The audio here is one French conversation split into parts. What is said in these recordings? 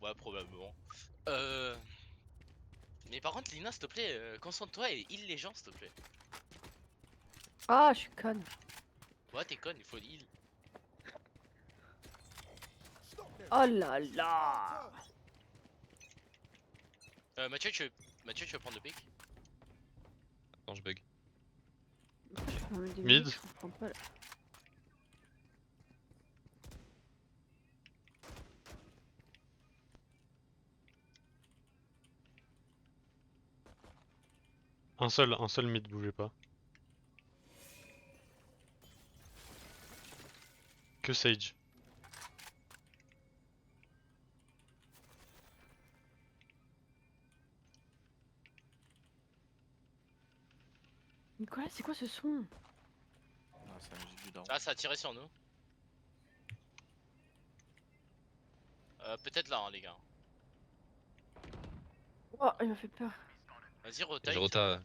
Ouais, probablement. Mais par contre, Lina, s'il te plaît, concentre-toi et heal les gens, s'il te plaît. Ah, je suis conne. Ouais, t'es conne, il faut heal. Oh là là. Mathieu, tu veux prendre le pic? Attends, je bug. Pourquoi je prends des Mid. musiques, je comprends pas. Là. Un seul mid, bougez pas. Que Sage. Nicolas, c'est quoi ce son? Non, c'est la musique du daron. Ah, ça a tiré sur nous. Peut-être là, hein, les gars. Oh, il m'a fait peur. Vas-y, rotate. Je rota.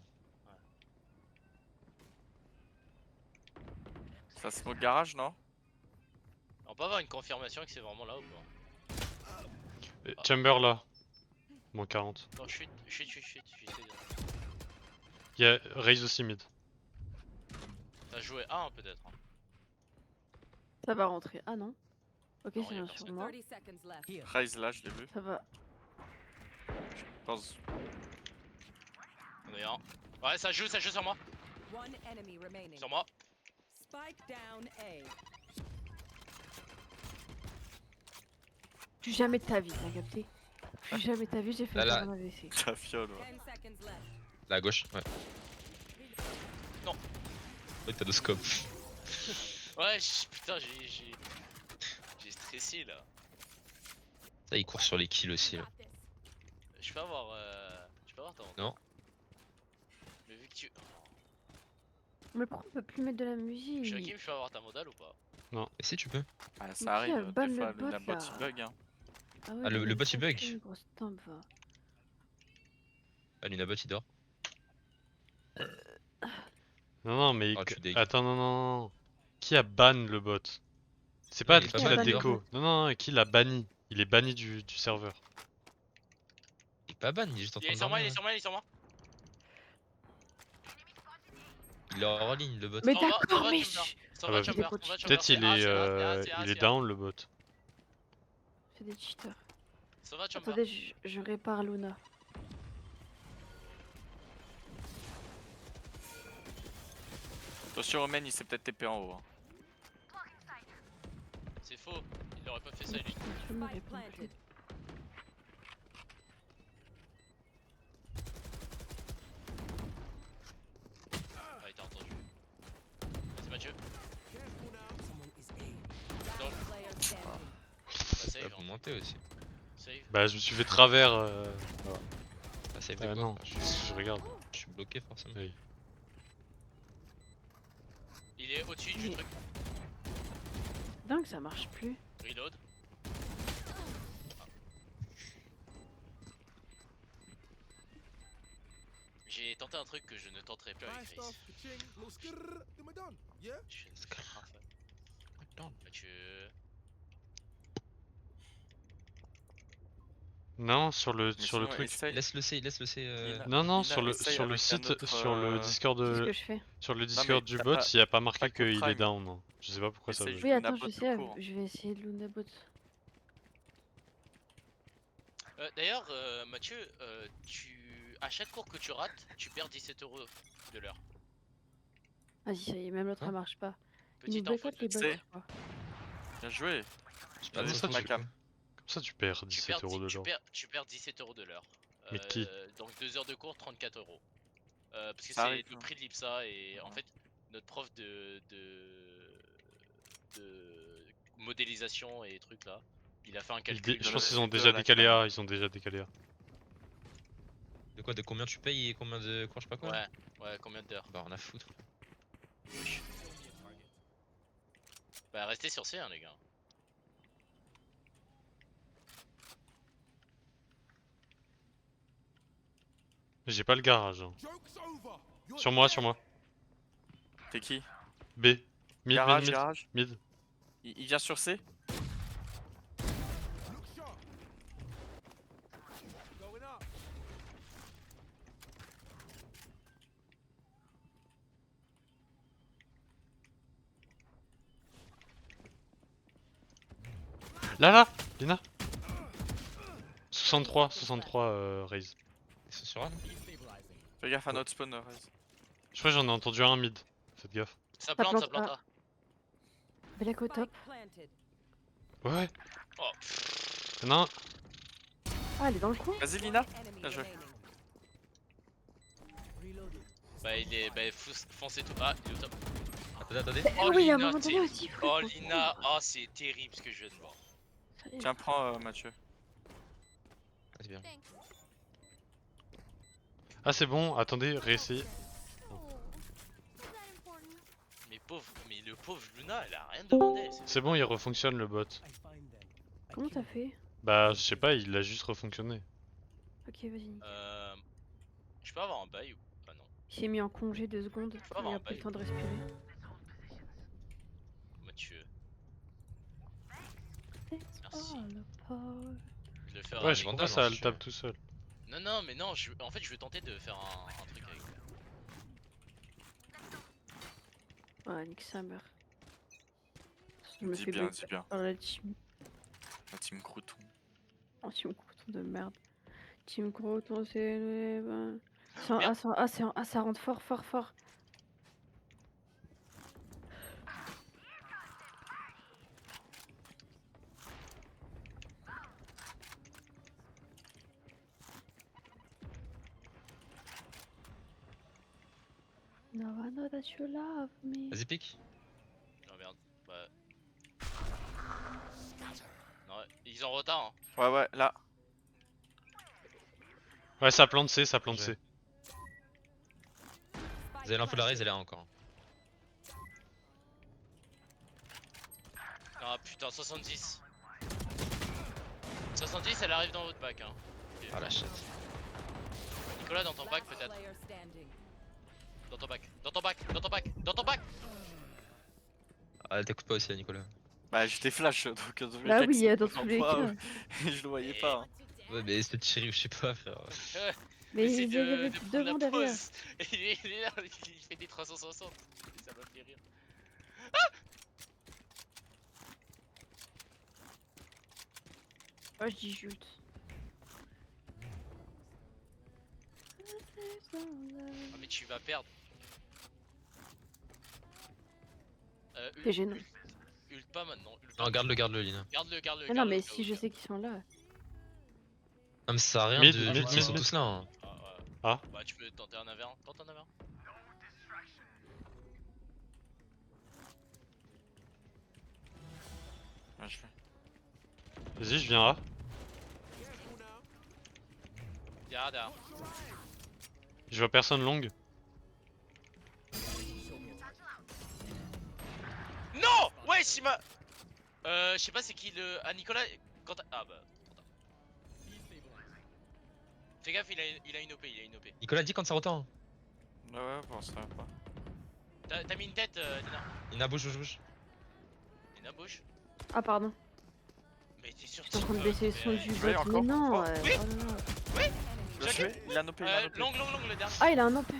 Ça c'est mon garage, non? On peut avoir une confirmation que c'est vraiment là ou pas? Chamber là. Bon 40. Non, chute, j'essaie de... Y'a Raze aussi mid. T'as joué A, hein, peut-être. Hein. Ça va rentrer. Ah non. Ok, Non, c'est y a bien personne. sur moi. 30 seconds left. Raise là, je l'ai vu. Ça va. Je pense. On est un. Ouais, ça joue sur moi. One enemy remaining. Sur moi. Spike down A. Plus jamais de ta vie, t'as capté? Plus jamais de ta vie, j'ai fait Là, faire un AVC. Ta fiole, ouais. 10 seconds left. Là à gauche, ouais. Non. Ouais, t'as le scope. Ouais, putain, j'ai stressé là. Ça, il court sur les kills aussi là. Je peux avoir ton. Non. Mais vu que tu. Mais pourquoi on peut plus mettre de la musique? Shakim, je peux avoir ta modale ou pas? Et si tu peux. Ah, Mais ça qui arrive, a ban des fois le bot, la bot là il bug hein. Ah, ouais, Ah, le mais bot, il ça, bug. c'est une grosse timbe, va. Ah, Lunabot il dort. Non, mais. Oh, tu dég. Attends, non. Qui a ban le bot? C'est pas il est qui pas l'a ban, le déco. bot. Non, qui l'a banni. Il est banni du serveur. Il est pas ban, il est juste en Il train est de sur moi, il dormir. est sur moi, il est sur moi. Il est hors ligne le bot. Mais Ça va, d'accord, ça va, mais Chamber. chut. Ça Ah va, bah, Chamber. peut-être Ça va, Chamber. Peut-être C'est il A, est, c'est A, c'est A, c'est A, il c'est est A. down le bot. C'est des cheaters. Ça va, Chamber. Attendez, je répare Luna. Attention, Omen, il s'est peut-être TP en haut. Hein. C'est faux, il aurait pas fait ça lui. Je me Spike réponds plus. planted. Ah, il t'a entendu. Vas-y, Mathieu. Last player standing. Bah, Ça save, peut hein. monter aussi. Save. Bah, je me suis fait travers. Ah, save de Ah quoi non, enfin, je regarde. je suis bloqué forcément. Oui. Il est au-dessus du Mais- truc. Dingue, ça marche plus. Reload. J'ai tenté un truc que je ne tenterai plus avec Chris. Je ne serai pas fan. Mathieu. Non, sur le Mais sur le sinon, truc. essaye. Laisse-le C, laisse-le C. Lina. Non, Lina, sur le essaye sur le avec un site, autre, sur le Discord C'est ce de que je fais. sur le mais Discord du t'as bot, pas- il y a pas marqué pas qu'il est Prime. down. Non. Je sais pas pourquoi ça Essaye bug. Oui, Luna attends, bot je tout sais, court. je vais essayer de Luna bot. D'ailleurs, Mathieu, à chaque cours que tu rates, tu perds 17 € de l'heure. Vas-y, ça y est, même l'autre Hein elle marche pas. Il Petite nous info. boycotte les bots, C'est- je crois. Bien joué. J'ai Ah, pas ça, de sur tu- ma cam. Comme ça, tu perds 17 € de l'heure. Tu perds 17 € de l'heure. Mais qui Donc 2 heures de cours, 34 €. Parce que Ça c'est arrive, le hein. prix de l'IPSA et en Ouais. fait, notre prof de modélisation et trucs là, il a fait un calcul. Je pense le qu'ils ont sud de déjà la décalé cam. A. Ils ont déjà décalé A. De quoi? De combien tu payes et combien de cours, je sais pas quoi? Ouais, combien d'heures? Bah, rien à foutre. Bah, restez sur C, hein, les gars. J'ai pas le garage. Hein. Sur moi. T'es qui? B. Mid, Garage, mid, mid. garage. Mid. Il vient sur C? Là, Lina. 63, raise. Ils sont sur A, non? Fais gaffe à notre spawn, Raze. Je crois que j'en ai entendu un mid. Faites gaffe. Ça plante, plante, ça plante. ah. Ah. Black au top. Spike planted. Ouais. Oh, pff. Non. Ah, elle est dans le coin. Vas-y, Lina. Enemy Bien joué. remaining. Reloading. Bah, il est. Bah, foncez tout. Ah, il est au top. Attendez. Ah Oh, oui, à un Lina, moment donné t'es- aussi. frère, Oh, faut- Lina, oh, c'est terrible ce que je viens de voir. Ça y est. Tiens, prends Mathieu. Vas-y, bien. Ah, c'est bon. Attendez, réessayer. Mais le pauvre Luna, elle a rien demandé. C'est bon, il refonctionne le bot. Comment t'as fait? Bah, je sais pas, il a juste refonctionné. Ok, vas-y. Je peux avoir un bail ou. Ah non, Il s'est mis en congé 2 secondes. pas Il avoir a un pris le bail. temps de respirer. Mathieu. It's Merci. all apart. Je le faire Ouais, avec je Vandal, vois ça, hein, elle je tape suis- tout seul. Non, non, mais non, en fait, je veux tenter de faire un truc avec. Ouais, nique sa mère. Je me Dis fais bien, bloquer dis bien. par la team. La team Crouton. Oh, team Croton de merde. Team Croton, c'est le. C'est en Merde. A, c'est en A, c'est en A, ça rentre fort, fort, fort. No, I know that you love me. Vas-y, pique. Oh merde. Bah. Non, ils ont retard, hein. Ouais, ouais, là. Ouais, ça plante C, ça plante Ouais. C. Vous avez l'info de la raise, elle est là encore. Ah putain, 70. 70, elle arrive dans votre bac, hein. Ok. Ah la chatte. Nicolas, dans ton bac Last peut-être. player standing. Dans ton bac. Dans ton bac. Dans ton bac. Dans ton bac. Ah, elle t'écoute pas aussi, là, Nicolas. Bah, j'étais flash, donc dans tous les Bah cas, oui, que dans c'est tous les pas, cas. je le voyais pas. Hein. Ouais, mais c'était tiré ou je sais pas, frère. Mais Essaye il y avait de prendre devant la derrière. pause. Il est là, il fait des 360. Ça m'a fait rire. Oh, je dis jute. Ah, mais tu vas perdre. C'est gênant. Ult pas maintenant. Ult pas. Non, garde-le, Lina. Garde-le, garde-le. Mais non, garde-le mais au cas si où, je gars. sais qu'ils sont là. Non, mais ça sert à rien Mid, de. mid, Ils sont mid. tous là. Hein. Ah, ouais. Ah. Bah, tu peux tenter un 1v1. Tente un 1v1. Ouais, je fais. Vas-y, je viens A. Derrière, derrière. Je vois personne longue. Non! Ouais, il m'a. Je sais pas c'est qui le. Ah, Nicolas. Quand ah bah. trop tard. Fais gaffe, il a une OP, il a une OP. Nicolas, dis quand ça retend. Ouais, ouais, bon, ça va pas. T'as mis une tête, Nina. Lina, bouge. Nina, bouge. Ah, pardon. Mais t'es sûr Je suis en train de baisser le son du Ouais, bot. encore. Mais non. Oh, oui. Oh là là. Je l'ai tué, il a nopé, il a nopé. Long, le dernier. Ah, il a un OP.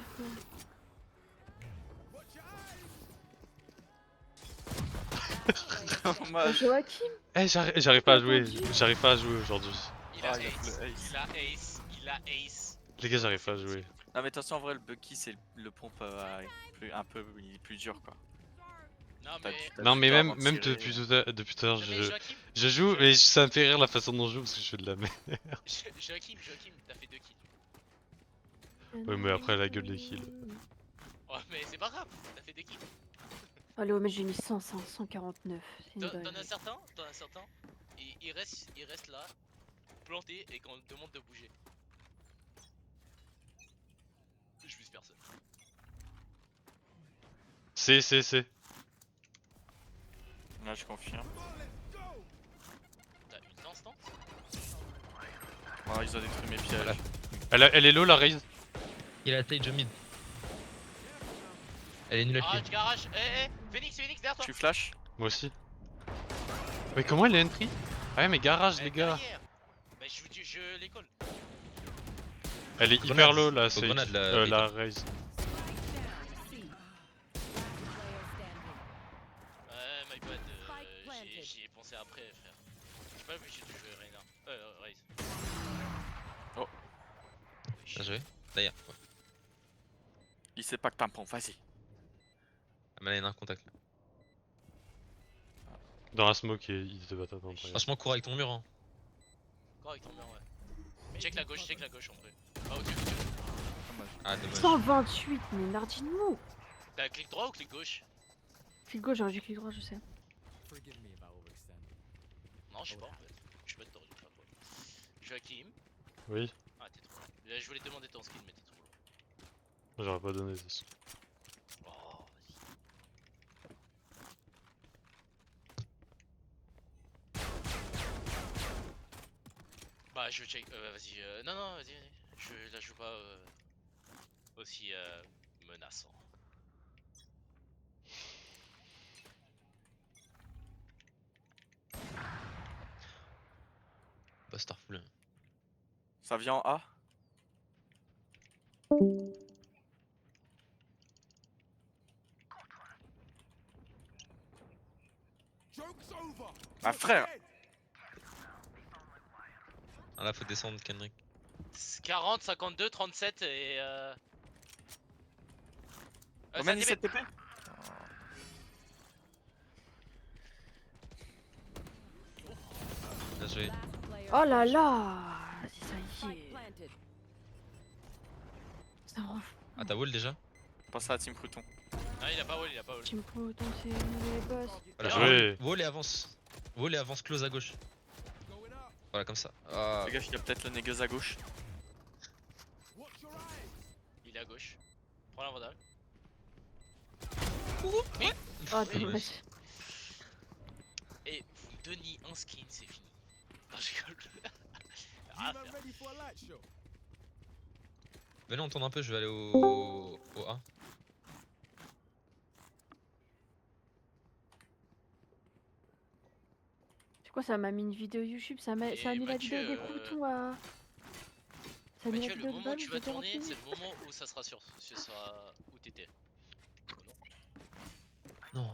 Dommage. Joachim. Eh, j'arrive pas à jouer. Entendu. J'arrive pas à jouer aujourd'hui. Il a Ah, il a ace. fait le ace. Il a ace. Il a ace. Les gars, j'arrive pas à jouer. Non, mais attention, en vrai, le Bucky, c'est le pompe un peu il est plus dur quoi. Non, T'as- mais. t'as Non, du mais temps même, avant de même tirer. depuis tout à l'heure, Non, mais Joachim, je joue et ça me fait rire la façon dont je joue parce que je fais de la merde. Joachim, t'as fait 2 kills. Ouais, mais après, la gueule des kills. Ouais, mais c'est pas grave, t'as fait 2 kills. Allez, mais j'ai mis 149. C'est une T'en dinguerie. as certains, il reste là, planté, et quand on te demande de bouger. Je vise personne. C'est. Là, je confirme. T'as une instant. Voilà, ils ont détruit mes pièges. Voilà. Elle est low la raise. Il a stage mid. Elle est nulle à Arrête, chier. garage. Phoenix, derrière toi. Tu flash? Moi aussi. Mais comment elle est entry? Ah ouais, mais garage, les gars. Derrière. Bah, je l'école. Elle est Grenade. hyper low là, Faut c'est grenade, la raise. C. Last player standing. Ouais, my bad. Spike planted. J'y ai pensé après, frère. pas obligé de jouer Reina. Raze. Oh. Bien joué. D'ailleurs. Ouais. Il sait pas que t'as un pont, vas-y. Ah, mais là, il y en a un contact. Là. Dans la smoke, il se bat dans le Franchement, cours avec ton mur. Hein. Encore avec ton mur, ouais. Check la gauche en vrai. Ah, ok. Ah, dommage. 128, mais Nardine-nous. T'as clic droit ou clic gauche? Clic gauche, j'aurais dû clic droit, je sais. Non, je sais pas en fait. Je sais pas, t'aurais dû faire quoi. Joachim. Oui, Ah, t'es trop loin. Je voulais te demander ton skill, mais t'es trop loin. j'aurais pas donné ça. Oh, vas-y. Bah, je check. Vas-y. Non, non, vas-y. Je la joue pas aussi menaçant. Pas Starful. Ça vient en A. Ah frère. Ah là, faut descendre, Kendrick. 40, 52, 37 et Combien ça 17 TP? Bien joué. Last player Oh là standing. là. Vas-y, ça y Spike est. planted. Ça me rend fou. Ah, t'as wall déjà? Pense à la team Crouton. Ah, il a pas wall, il a pas wall. Team Proton, c'est les boss. Voilà, Ah, ouais. wall et avance. Wall et avance close à gauche. Voilà, comme ça. Ah, Fais gaffe, il y a peut-être le négueuse à gauche. Il est à gauche. Prends la vandale. Oh, ouais. dommage. Et vous me donnez un skin, c'est fini. Non, je rigole. Ah, faire. Venez, on tourne un peu, je vais aller au A. C'est quoi, ça m'a mis une vidéo YouTube, ça a mis la Mathieu, vidéo des croutons à... Ça a mis la Mathieu, le vidéo de moment où balle, tu je vas vais dire tourner, en c'est le moment où ça sera sûr. Ce sera où t'étais. Non.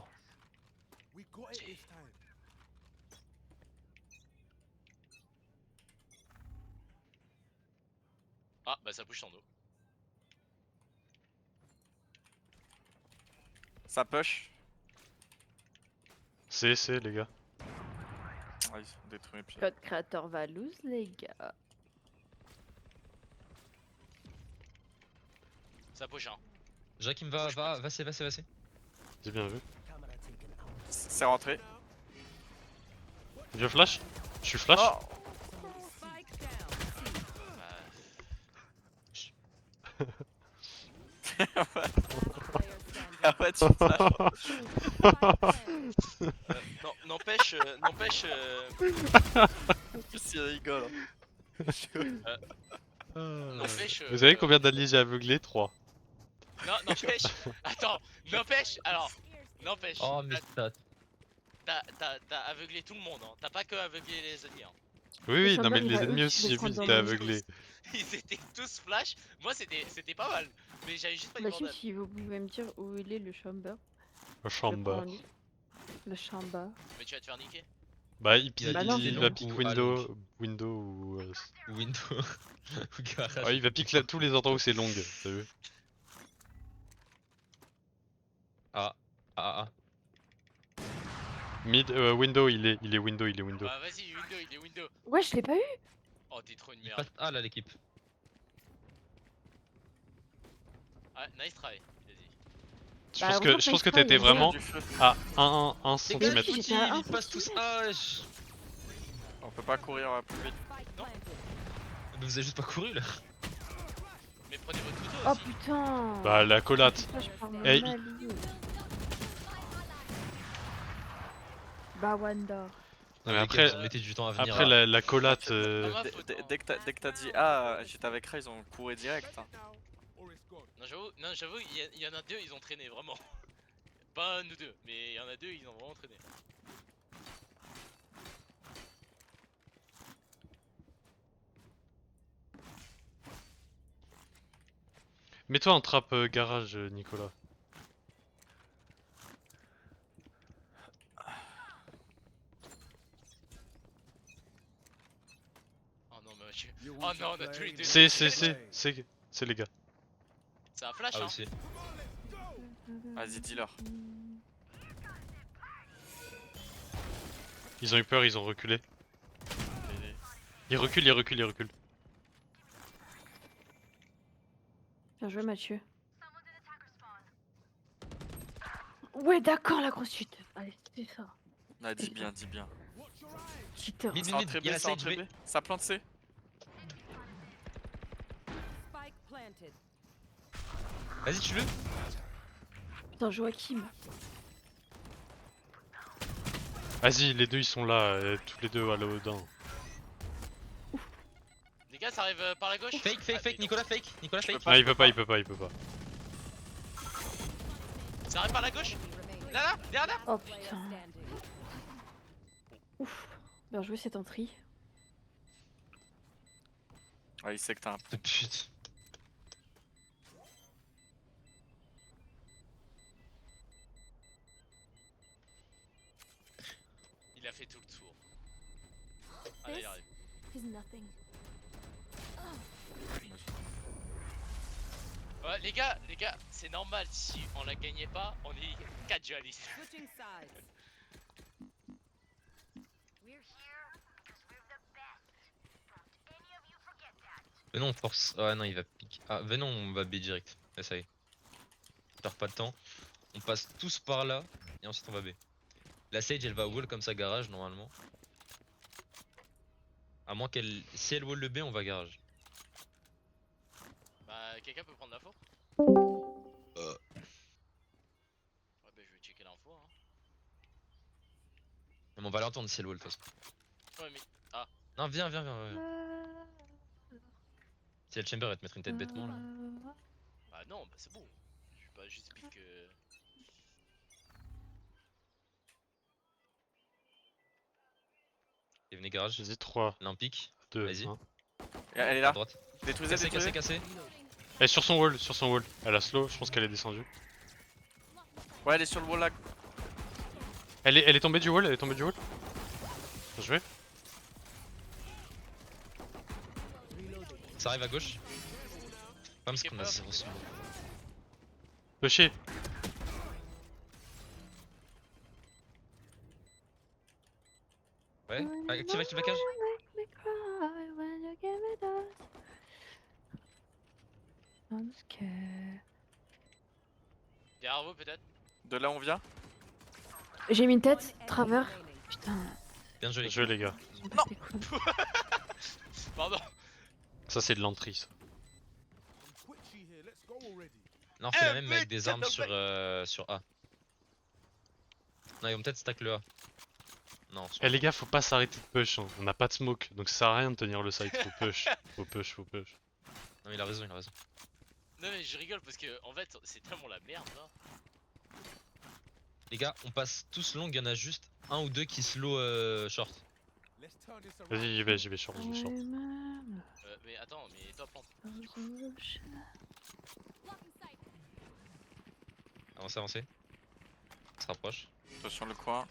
Ah, bah ça bouge sans dos. Ça push. C'est les gars. Ah, ils ont détruit mes pieds. Code créateur va lose, les gars. Ça bouge, hein. Jackim va, c'est. J'ai bien vu. C'est rentré. Je flash. Je suis flash. Oh. Spike down. Bah, Player standing. Ah ouais, tu flash. Spike planted. non, n'empêche, Il rigole. n'empêche. Vous savez combien d'alliés j'ai aveuglé? 3. Non, n'empêche. Attends, n'empêche. Alors, n'empêche. Oh, mais ça. T'as aveuglé tout le monde, hein. T'as pas que aveuglé les ennemis, hein. Oui, oui, Ça non me mais va, il les va ennemis eux, aussi, je vais j'ai vu, prendre ils dans étaient le- aveuglés. Ils étaient tous flash. Moi, c'était pas mal. Mais j'avais juste pas eu Imagine vandale. si vous pouvez me dire où il est le chamber. Au Je chamber. prends lui. Le chamber. Mais tu vas te faire niquer. Bah, il, Il a Bah dit non. c'est il long va pick ou à window, long window ou... Window. Ou garage. Ah, il va pick là, tous les endroits où c'est long, t'as vu? Ah. Mid, window, il est window. Bah, vas-y, window, il est window. Ouais, je l'ai pas eu. Oh, t'es trop une Il merde. passe A là, l'équipe. Ah, nice try. Vas-y. Je Bah, pense heureusement je pense que qu'il t'étais fly, vraiment Du feu. à 1 Les cm. gars, J'étais à un ils passent tous A. wesh. On peut pas courir plus vite. Spike Non. planted. Mais vous avez juste pas couru là. Mais prenez votre couteau Oh aussi. putain. Bah, la collate. Putain, je prends mon Hey. allié. Bah, Wanda. Non, mais Les gars, après, vous mettez du temps à venir. après là. la collate... Pas ma Dès- faute, dès- hein. Dès que t'as dit ah, j'étais avec Ray, ils ont couru direct. Hein. Non, j'avoue, il y en a deux, ils ont traîné vraiment. Pas nous deux, mais il y en a deux, ils ont vraiment traîné. Mets-toi en trappe garage, Nicolas. Mathieu. Oh non, on a tous les deux. C'est les gars. C'est un flash, Ah hein. aussi. Vas-y, dis-leur. Ils ont eu peur, ils ont reculé. Ils reculent. Bien joué, Mathieu. Ouais, d'accord, la grosse chute. Allez, c'est ça. Ah, dis bien, dis bien. Cheater. Mid, C'est mid, entrée il y a B, la c'est sage entrée B. B. Ça plante C. Spike planted. Vas-y, tue-le. Putain, Joachim. Vas-y, les deux ils sont là, tous les deux à l'Odin. Les gars, ça arrive par la gauche. Fake, Ah, mais non. Nicolas fake. Nicolas Je peux fake. pas, Ah, je il peut peux pas, il peut pas. Ça arrive par la gauche. Remaining. Là, derrière. Oh Player putain. standing. Ouf. Bien joué, cette entrée. Ouais, il sait que t'as un. Putain. Il a fait tout le tour. Ah là, il arrive. Ouais, les gars, c'est normal. Si on la gagnait pas, on est 4 dualistes. Switching sides. Venons, on force. Ah non, il va pique. Ah, venons, on va B direct. Ça y est. On perd pas de temps. On passe tous par là et ensuite on va B. La Sage elle va wall comme ça garage normalement. À moins qu'elle. Si elle wall le B, on va garage. Bah, quelqu'un peut prendre l'info. Euh. Ouais, bah, je vais checker l'info. Hein. Mais on va l'entendre si elle wall de toute façon. Ouais, mais. Non, viens. Si elle chamber, elle va te mettre une tête bêtement là. Bah, non, bah, c'est bon. Je vais pas juste pique. Et venez garage. Vas-y, 3, Là on pique. 2, Vas-y. 1. Elle est À là. droite. Détruisez, Cassé. détruisez. Elle est sur son wall, Elle a slow, je pense qu'elle est descendue. Ouais, elle est sur le wall là. Elle est tombée du wall, Bien joué. Ça arrive à gauche. Pas parce Ok, qu'on a pas. 0 smoke. Pusher. Ouais. Active la cage. I'm scared. Derrière vous, peut-être. De là, on vient. J'ai mis une tête, One enemy travers. remaining. Putain, Bien joué. Bien joué les gars. ils ont pas fait quoi. Pardon. Ça c'est de l'entrée ça. Non, fais la même Eh, mais avec des putain, armes non, sur A. Non, ils vont peut-être stack le A. Non, Eh les gars, faut pas s'arrêter de push, hein. On n'a pas de smoke, donc ça sert à rien de tenir le side, faut push. non, il a raison. Non, mais je rigole parce que, en fait, c'est tellement la merde là. Les gars, on passe tous long, il y en a juste un ou deux qui slow short. Vas-y, j'y vais short. Mais attends, mais toi, plante. Avancez. On se rapproche. Attention le coin.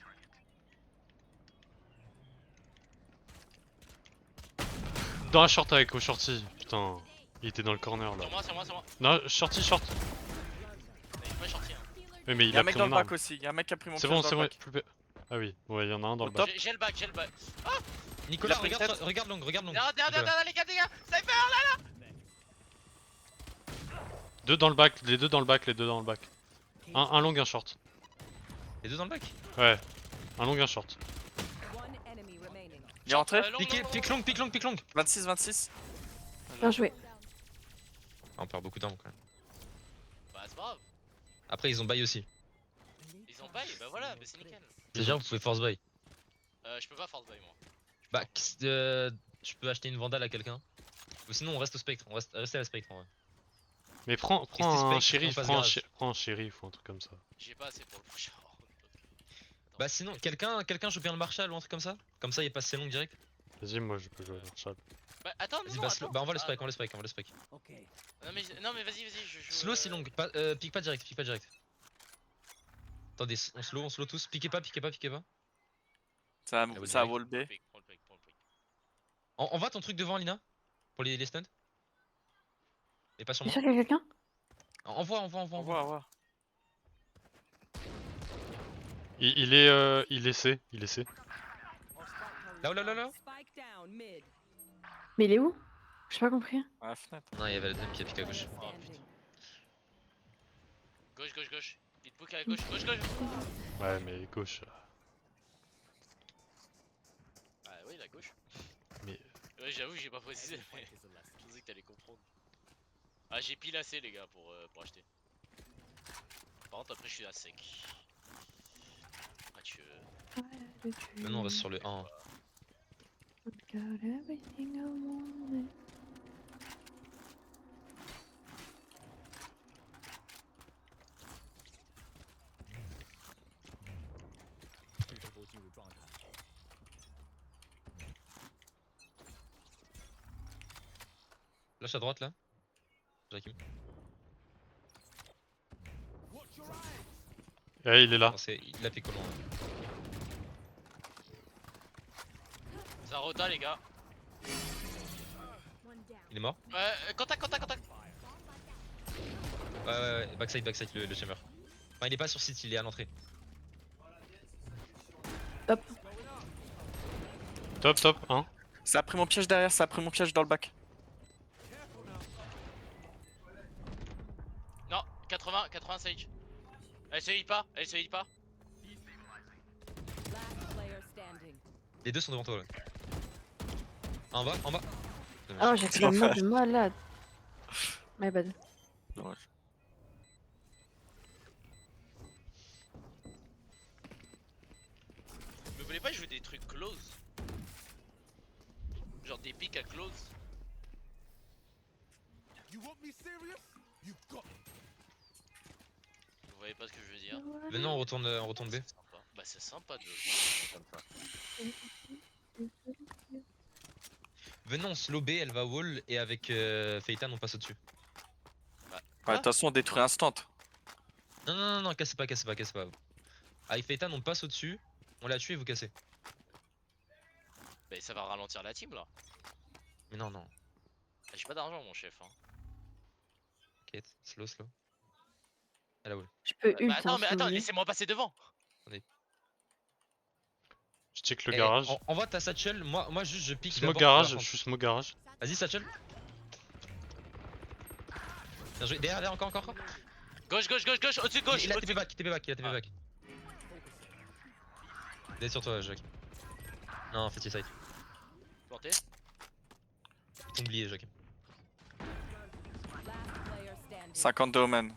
Dans la short avec au shorty, putain. Il était dans le corner là. Sur moi. Non, shorty, short. Il est pas sorti. Hein. Oui, mais il Y'a a un mec pris dans le mon bac arme. aussi. Y'a un mec qui a pris mon C'est piège bon, dans c'est le bon. bac. Ah oui, ouais, y'en a un dans le Au bac. top. J'ai le bac. Nicolas, pris regarde, tête. regarde long. Derrière, les gars, Cypher là. Deux dans le bac, les deux dans le bac. Un long, un short. Les deux dans le bac. Ouais, un long, un short. One enemy remaining. Il est rentré. Long, Pique long. 26. Bien joué. Ah, on perd beaucoup d'armes quand même. Bah, c'est pas grave. Après, ils ont buy aussi. Ils ont bail, bah voilà, mais c'est nickel. Déjà, vous pouvez force buy. Je peux pas force buy moi. Bah, tu peux acheter une vandale à quelqu'un. Ou sinon, on reste au spectre. On reste à la spectre en vrai. Mais prends Restez un spec, shérif, on passe garage. prends un shérif ou un truc comme ça. J'ai pas assez pour le push. Bah, sinon, quelqu'un chope bien le Marshall ou un truc comme ça. Comme ça, il passe ses longues direct. Vas-y, moi je peux jouer à Marshall. Bah, attends, Vas-y, non, bah, attends. bah, on va le Ah, spec, on va le spec. Non, mais vas-y, je joue. Slow si long, pique pas direct. Attendez, on slow tous. Piquez pas. Ça vous a direz. wall B. On le pick. Envoie ton truc devant, Lina. Pour les stuns. Et pas sur T'es moi. sûr qu'il y a quelqu'un? Envoie. Au revoir, au revoir. Il est C, il est C. Là. Spike down mid. Mais il est où? J'ai pas compris. À la fenêtre. Non, il y avait la deuxième qui a piqué à gauche. Standing. Gauche. Petite boucle à gauche. Ouais, mais gauche. Ah oui, la gauche. Mais Ouais, j'avoue, j'ai pas précisé, mais je pensais que t'allais comprendre. Ah, j'ai pile assez, les gars, pour acheter. Par contre, après, je suis à sec. Mathieu. Maintenant, on va sur le 1. Got everything I wanted. Lâche à droite là. Jakim. ouais, il est là. Il a piqué au loin. Ça rota, les gars. Il est mort. Ouais, contact. Ouais. Backside le chamber. Enfin, il est pas sur site, il est à l'entrée. Top. Top, hein. Ça a pris mon piège derrière, ça a pris mon piège dans le bac. Non, 80 Sage. Elle se heal pas. Last player standing. Les deux sont devant toi là. En bas. Ah, j'ai fait une mort de malade. My bad. Dommage. Mais vous voulez pas jouer des trucs close? Genre des pics à close? Vous voyez pas ce que je veux dire? Maintenant on retourne B. C'est sympa. Bah c'est sympa de jouer comme ça. Venons, slow B, elle va wall et avec Feitan on passe au-dessus. Ouais, de toute façon, on détruit instant. Non, cassez pas. Avec Feitan on passe au-dessus, on l'a tué et vous cassez. Bah ça va ralentir la team là. Mais non. Ah, j'ai pas d'argent mon chef hein. T'inquiète, slow. Elle a wall. Je peux ult. Bah attends, hein, mais si vous attends, voulez. laissez-moi passer devant. Je check le Eh, garage. envoie ta satchel, moi juste je pique. Smoke d'abord garage, pour la je suis smoke garage. Vas-y satchel. Bien joué, derrière encore. Gauche, au-dessus de gauche. Il a au-dessus. TP back, Il est sur toi Jacques. Non en fait il est side. Planté. T'as oublié Jacques. Last player standing. 52 Omen.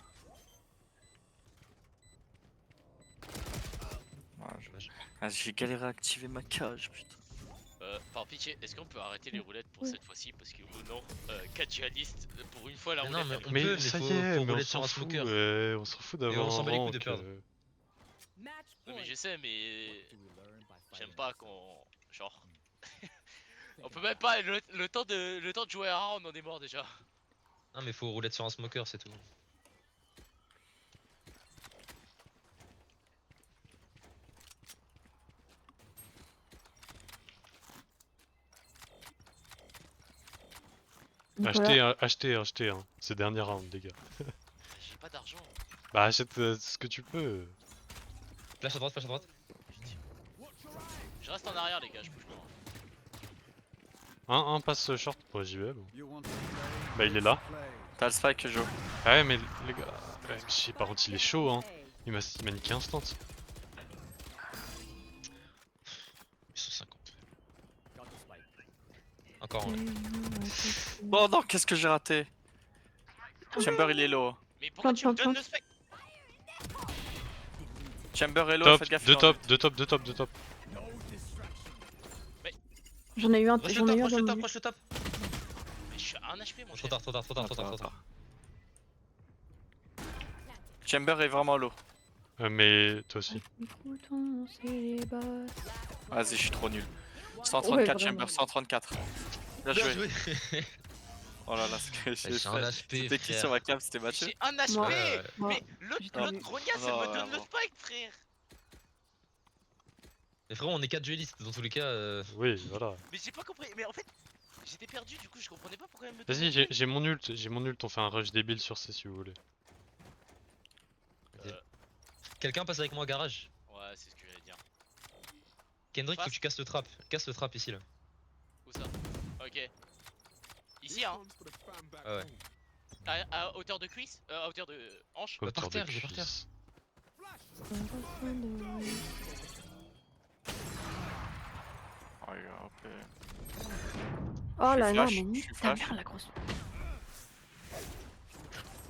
J'ai galéré à activer ma cage, putain. Par pitié, est-ce qu'on peut arrêter les roulettes pour cette fois-ci? Parce que oh non, 4 djihadistes, pour une fois la Mais non, roulette. mais elle- on peut, Mais ça faut- y est, faut mais rouler on sur s'en un fout, smoker. on s'en fout d'avoir on s'en bat les un couilles de rank, perdre. Match Non mais point. je sais, mais j'aime pas qu'on... Genre... on peut même pas, le temps de jouer à A, on en est mort déjà. Non mais faut rouler sur un smoker c'est tout. Nicolas, Achetez, hein. C'est dernier round, les gars. J'ai pas d'argent. Bah, achète ce que tu peux. Flash à droite. Je reste en arrière les gars, je bouge pas. Un passe short pour JBL. Bah, il est là. T'as le spike, Joe. Ah ouais, mais les gars. Ouais, je sais, par contre, il est chaud, hein. Il m'a niqué instant. 150. Encore un. Oh non, qu'est-ce que j'ai raté? Chamber, il est low. Mais pourquoi tu me Plante, donnes le spec? Chamber est low, Top, faites gaffe. deux il top, enlève. deux top. J'en ai eu un. Rush J'en ai eu un. dans mon- le top. Mais je suis à 1 HP mon Trop chef. tard. Chamber est vraiment low. Mais toi aussi. Écoutons, c'est les boss. Vas-y, je suis trop nul. Ouais, 134 vraiment. Chamber, 134. Bien Bien joué. joué. Oh là là, ce que j'ai J'ai un fait. HP C'était qui frère. sur ma cam? C'était Mathieu? J'ai 1 HP. Ouais. Moi, Mais l'autre J'ai grognasse elle Non, me ouais, donne le bon. spike frère. Mais frérot, on est 4 duellistes dans tous les cas. Oui, voilà. Mais j'ai pas compris, mais en fait, j'étais perdu du coup, je comprenais pas pourquoi elle me Vas-y, demandait. j'ai mon ult, on fait un rush débile sur C si vous voulez. Quelqu'un passe avec moi au garage. Ouais, c'est ce que j'allais dire. Kendrick, faut Passe. que tu casses le trap. Casse le trap ici là. Où ça? Ok. Ici, hein? Ah ouais. À hauteur de cuisse? À hauteur de hanche? Bah, par Hauteur de terre, il est par terre. cuisse. Oh, il a OP. Oh Je là suis là, flash, mais je nique suis ta flash. mère la grosse.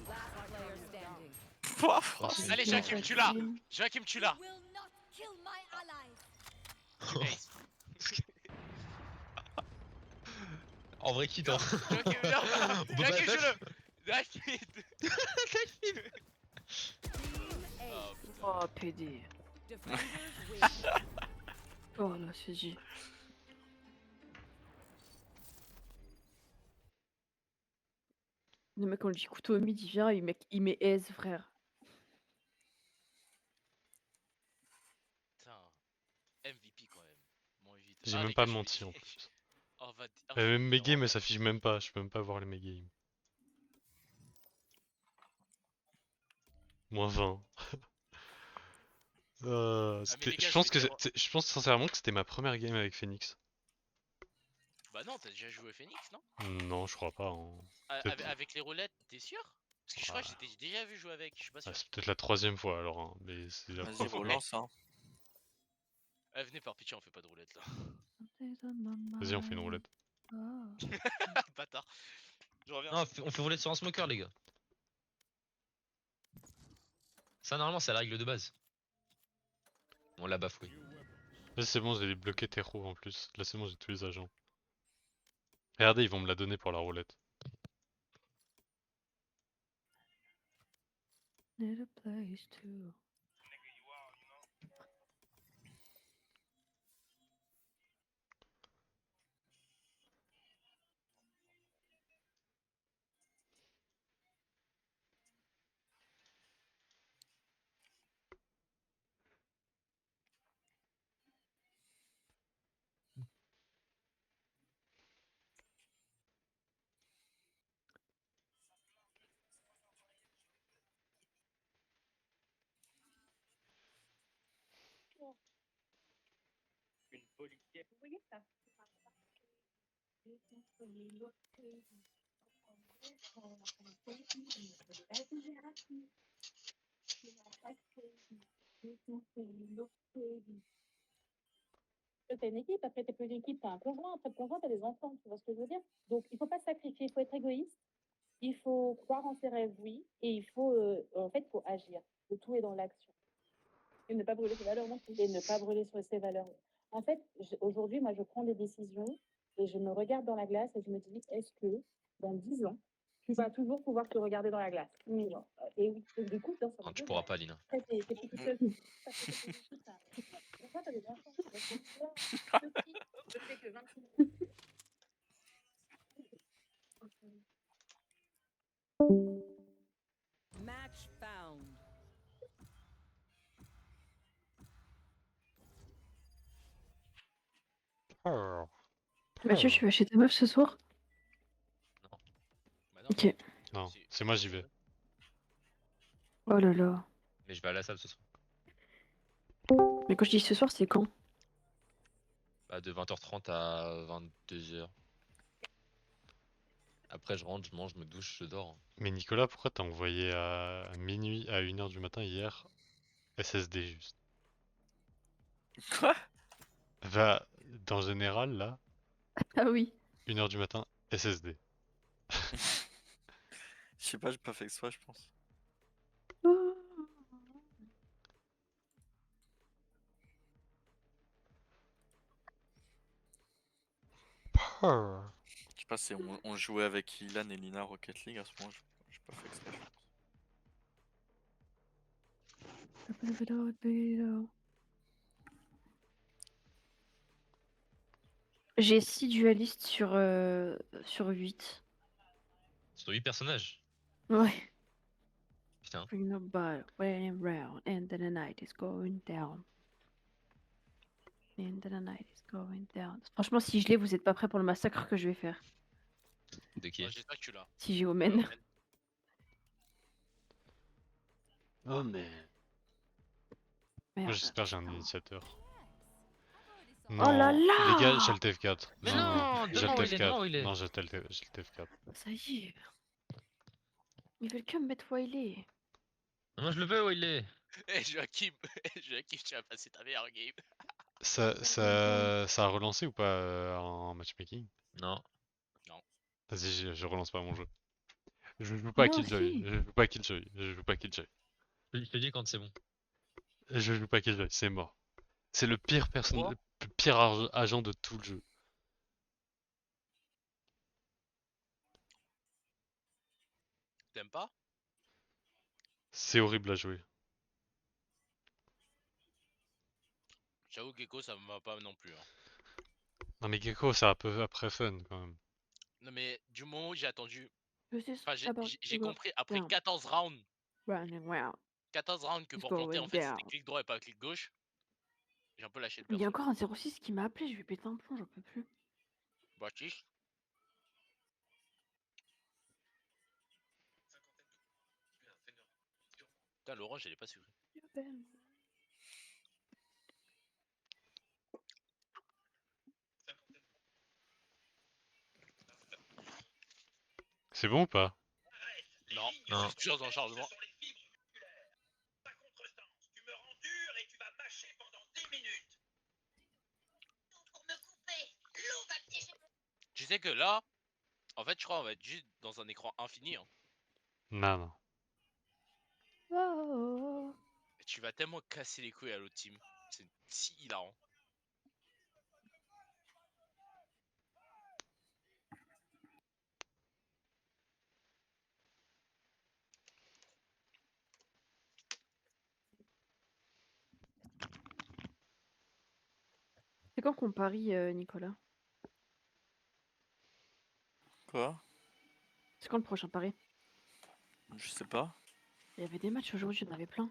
Last player standing. Pouah, France. Allez, Joachim, tu l'as! Joachim, tu l'as! Will not kill my allies. Tu ace. En vrai, quitte hein. Joachim, non! On peut pas Joachim, attaque. je le! Joachim! Team A. Oh putain. Oh, PD. Defenders win. Oh là, c'est J. Le mec, on lui dit couteau au mid, il vient, il met aise, frère. Putain. MVP quand même. Bon, évite. J'ai Ah, même les pas gars, je menti suis- en plus. Oh, va... oh, Même mes non. games, ça s'affiche même pas, je peux même pas voir les mes games. -20. Ah, mais les gars, Je pense je que vais dire- je pense sincèrement que c'était ma première game avec Phoenix. Bah non, t'as déjà joué Phoenix, non? Non, je crois pas. Hein. Peut-être. Avec les roulettes, t'es sûr? Parce que je crois que Ah. j'étais déjà vu jouer avec, je suis pas sûr. Ah, c'est peut-être la troisième fois alors, hein, mais c'est la Vas-y, première fois. relance, hein. Ah, venez par pitié, on fait pas de roulette là. Vas-y, on fait une roulette. Bâtard. Je reviens. Non, on fait rouler sur un smoker, les gars. Ça, normalement, c'est la règle de base. On l'a bafoué. Vas-y, c'est bon, j'ai bloqué Terro en plus. Là, c'est bon, j'ai tous les agents. Regardez, ils vont me la donner pour la roulette. Need a place to. T'as une équipe, après t'es plus une équipe, t'as un conjoint, après le conjoint, t'as des enfants, tu vois ce que je veux dire? Donc il faut pas se sacrifier, il faut être égoïste, il faut croire en ses rêves, oui, et il faut, en fait, faut agir. Le tout est dans l'action. Et ne pas brûler ses valeurs non plus. Et ne pas brûler sur ses valeurs. En fait, aujourd'hui, moi, je prends des décisions et je me regarde dans la glace et je me dis, est-ce que dans 10 ans, tu vas toujours pouvoir te regarder dans la glace? Oui, non. Et oui, donc, du coup, ça Non, me tu dit, pourras pas, Lina. après, t'es plus toute seule. Parce que t'es plus toute seule. Pourquoi t'as des enfants? Parce que toi, petit, je fais que 26. Match found. Oh. Mathieu, tu vas chez ta meuf ce soir? Bah non. Ok. Non, Si. c'est moi, j'y vais. Oh là là. Mais je vais à la salle ce soir. Mais quand je dis ce soir, c'est quand? Bah, de 20h30 à 22h. Après, je rentre, je mange, je me douche, je dors. Mais Nicolas, pourquoi t'as envoyé à minuit, à 1h du matin hier, SSD juste? Quoi? Bah, dans général, là, Ah oui. 1h du matin, SSD. Je sais pas, j'ai pas fait exprès, je pense. Oh. Je sais pas si on jouait avec Ilan et Lina Rocket League à ce moment, j'ai pas fait exprès, je pense. J'ai 6 dualistes sur 8. Sur 8 personnages. Ouais. Putain. Bring the ball way round and then the night is going down. And the night is going down. Franchement, si je l'ai, vous êtes pas prêts pour le massacre que je vais faire. De qui? Ouais, j'espère que tu l'as. Si j'ai Omen. Oh mais. Moi Merde. j'espère que j'ai un putain. initiateur. Oh là Les gars, là j'ai le TF4. Mais Non, non, j'ai le demande où il est, TF4. demande où il est. Non, j'ai le TF4. Ça y est. Ils veulent que me mettre où il est. Moi je le veux où il est. Eh Joachim, Joachim, tu vas passer ta meilleure game. Ça a relancé ou pas en matchmaking? Non. Vas-y, je relance pas mon jeu. Je joue pas à Moi Killjoy. aussi. Je joue pas à Killjoy. Je joue pas à Killjoy. Je te dis quand c'est bon. Je joue pas à Killjoy, c'est mort. C'est le pire Pourquoi le pire agent de tout le jeu. T'aimes pas? C'est horrible à jouer. J'avoue Gecko ça me va pas non plus. Hein. Non mais Gecko, c'est un peu après fun quand même. Non mais du moment où j'ai attendu, Je sais enfin about j'ai to go compris après down. 14 rounds, Running round. 14 rounds que It's pour planter en going fait c'était down. clic droit et pas clic gauche. J'ai un peu lâché le Il y a perso. encore un 06 qui m'a appelé, je vais péter un plomb, j'en peux plus. Baptiste. Putain l'orange elle est pas sûre. C'est bon ou pas? Non, Non. toujours en chargement. Tu sais que là, en fait je crois on va être juste dans un écran infini. Hein. Non, non. Oh. Et tu vas tellement casser les couilles à l'autre team. C'est si hilarant. C'est quand qu'on parie, Nicolas? Quoi? C'est quand le prochain pari? Je sais pas. Il y avait des matchs aujourd'hui, il y en avait plein.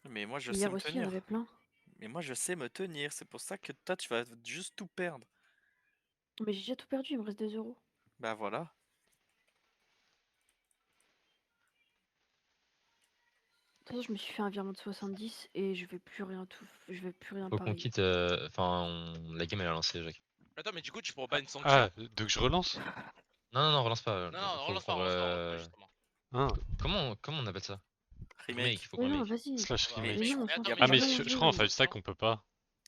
Mais moi je sais Hier me aussi, il y en tenir. avait plein. Mais moi je sais me tenir. C'est pour ça que toi tu vas juste tout perdre. Mais j'ai déjà tout perdu, il me reste 2 euros. Bah voilà. De toute façon, je me suis fait un virement de 70 et je vais plus rien je vais plus rien Faut qu'on parier. quitte. Enfin, la game elle a lancé, Jacques. Attends mais du coup tu pourras pas une sanction. Ah, donc je relance? Non, non, non, relance pas. Non, non, Faut relance pas, pour, relance pas, relance pas, justement. Ah, comment on appelle ça? Remake. Il faut Mais qu'on non, remake. vas-y. slash On va remake. Mais remake. non, Mais on attends, s'en mais Ah fout. mais j'ai Non, pas je eu crois en de- 5 stack on peut pas.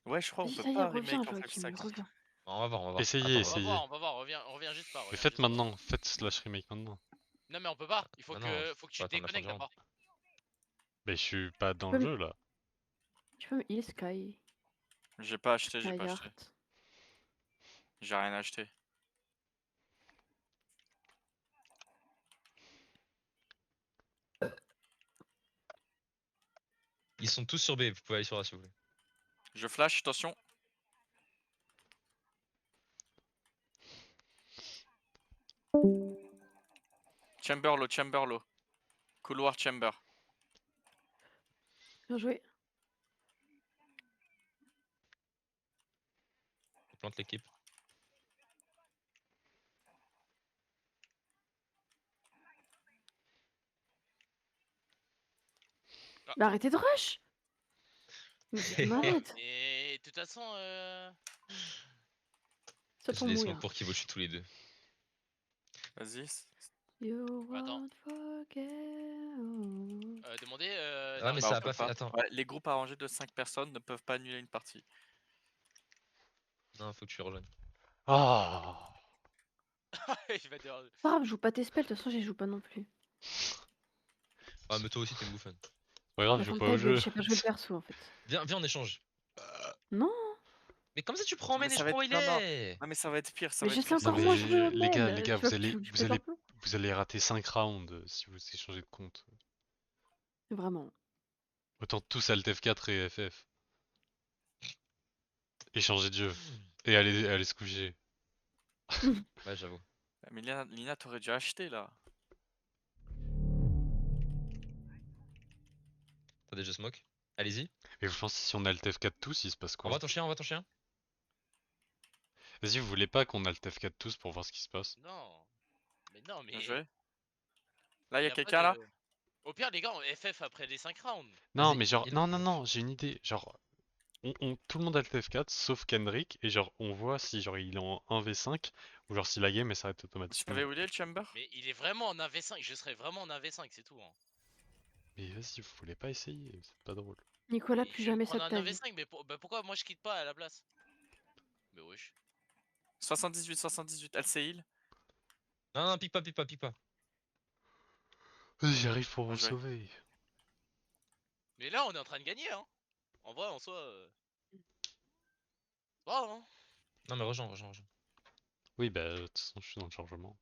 Ouais, je crois on Vas-y, peut ça y est, pas reviens, remake en Joachim, 5 stacks. reviens. On va voir, on va voir. Essayez, Attends, On va essayez. voir, on va voir, reviens juste pas. Mais reviens faites juste pas. maintenant, faites slash remake maintenant. Non mais on peut pas, il faut Bah que, non, faut que faut tu attendre la fin du déconnectes round. d'abord. Mais je suis pas dans peux le me- jeu là. Tu peux me heal Sky. J'ai pas acheté, j'ai pas acheté. Tryhard. J'ai rien acheté. Ils sont tous sur B, vous pouvez aller sur A si vous voulez. Je flash, attention. Chamber low, chamber low. Couloir chamber. Bien joué. On plante l'équipe. Mais arrêtez de rush! Mais c'est malade! Et de toute façon, Ça J'ai tombe des mouille. smokes pour qu'ils vous tous les deux. Vas-y. You Attends. won't forget. demandez. Ah, mais Bah, ça on a peut pas fait. Attends. Ouais, les groupes arrangés de 5 personnes ne peuvent pas annuler une partie. Non, faut que tu rejoignes. Ah. Il va dire. Pas grave, joue pas tes spells, de toute façon, j'y joue pas non plus. Ah, mais toi aussi, t'es une bouffonne. Pas grave, Bah, je joue comme pas ta au gueule, jeu. je sais pas jouer le perso en fait. Viens, viens, on échange. Non! Mais comme ça, tu prends en Mais main et ça je va prends où être- il non, non. est. Non mais ça va être pire, ça Mais va je être sais pire. encore mais moins jouer au les gars, mail. les gars, Tu veux vous que allez- je vous pète allez- un plomb? Vous allez rater 5 rounds si vous échangez de compte. Vraiment. Autant tous Alt F4 et FF. Échanger de jeu. Et aller se coucher. Ouais, j'avoue. Mais Lina t'aurais dû acheter là. T'as déjà smoke. Allez-y. Et je pense que si on Alt F4 tous, il se passe quoi? Envoie ton chien, envoie ton chien. Vas-y, vous voulez pas qu'on alte F4 tous pour voir ce qui se passe? Non. Mais non, mais. Bien joué. Là, il y a pas quelqu'un là? de- Au pire, les gars, on FF après les 5 rounds. Non, Vas-y, mais genre, il- non, non, non, j'ai une idée. Genre, tout le monde alte F4 sauf Kendrick, et genre, on voit si genre il est en 1v5 ou genre si la game elle s'arrête Tu automatiquement. savais où il est le chamber? Mais il est vraiment en 1v5. Je serais vraiment en 1v5, c'est tout. Hein. Mais vas-y, vous voulez pas essayer, c'est pas drôle. Nicolas, Mais plus je vais me jamais ça prendre de un ta vie. 1v5, mais bah, pourquoi moi je quitte pas à la place? Mais wesh. 78, 78, elle s'est heal. Non, non, pique pas, pique pas, pique pas. Vas-y, j'arrive pour vous Bien joué. sauver. Mais là, on est en train de gagner, hein. En vrai, en soi. Oh, hein. Non, mais rejoins, rejoins, rejoins. Oui, bah, de toute façon, je suis dans le chargement.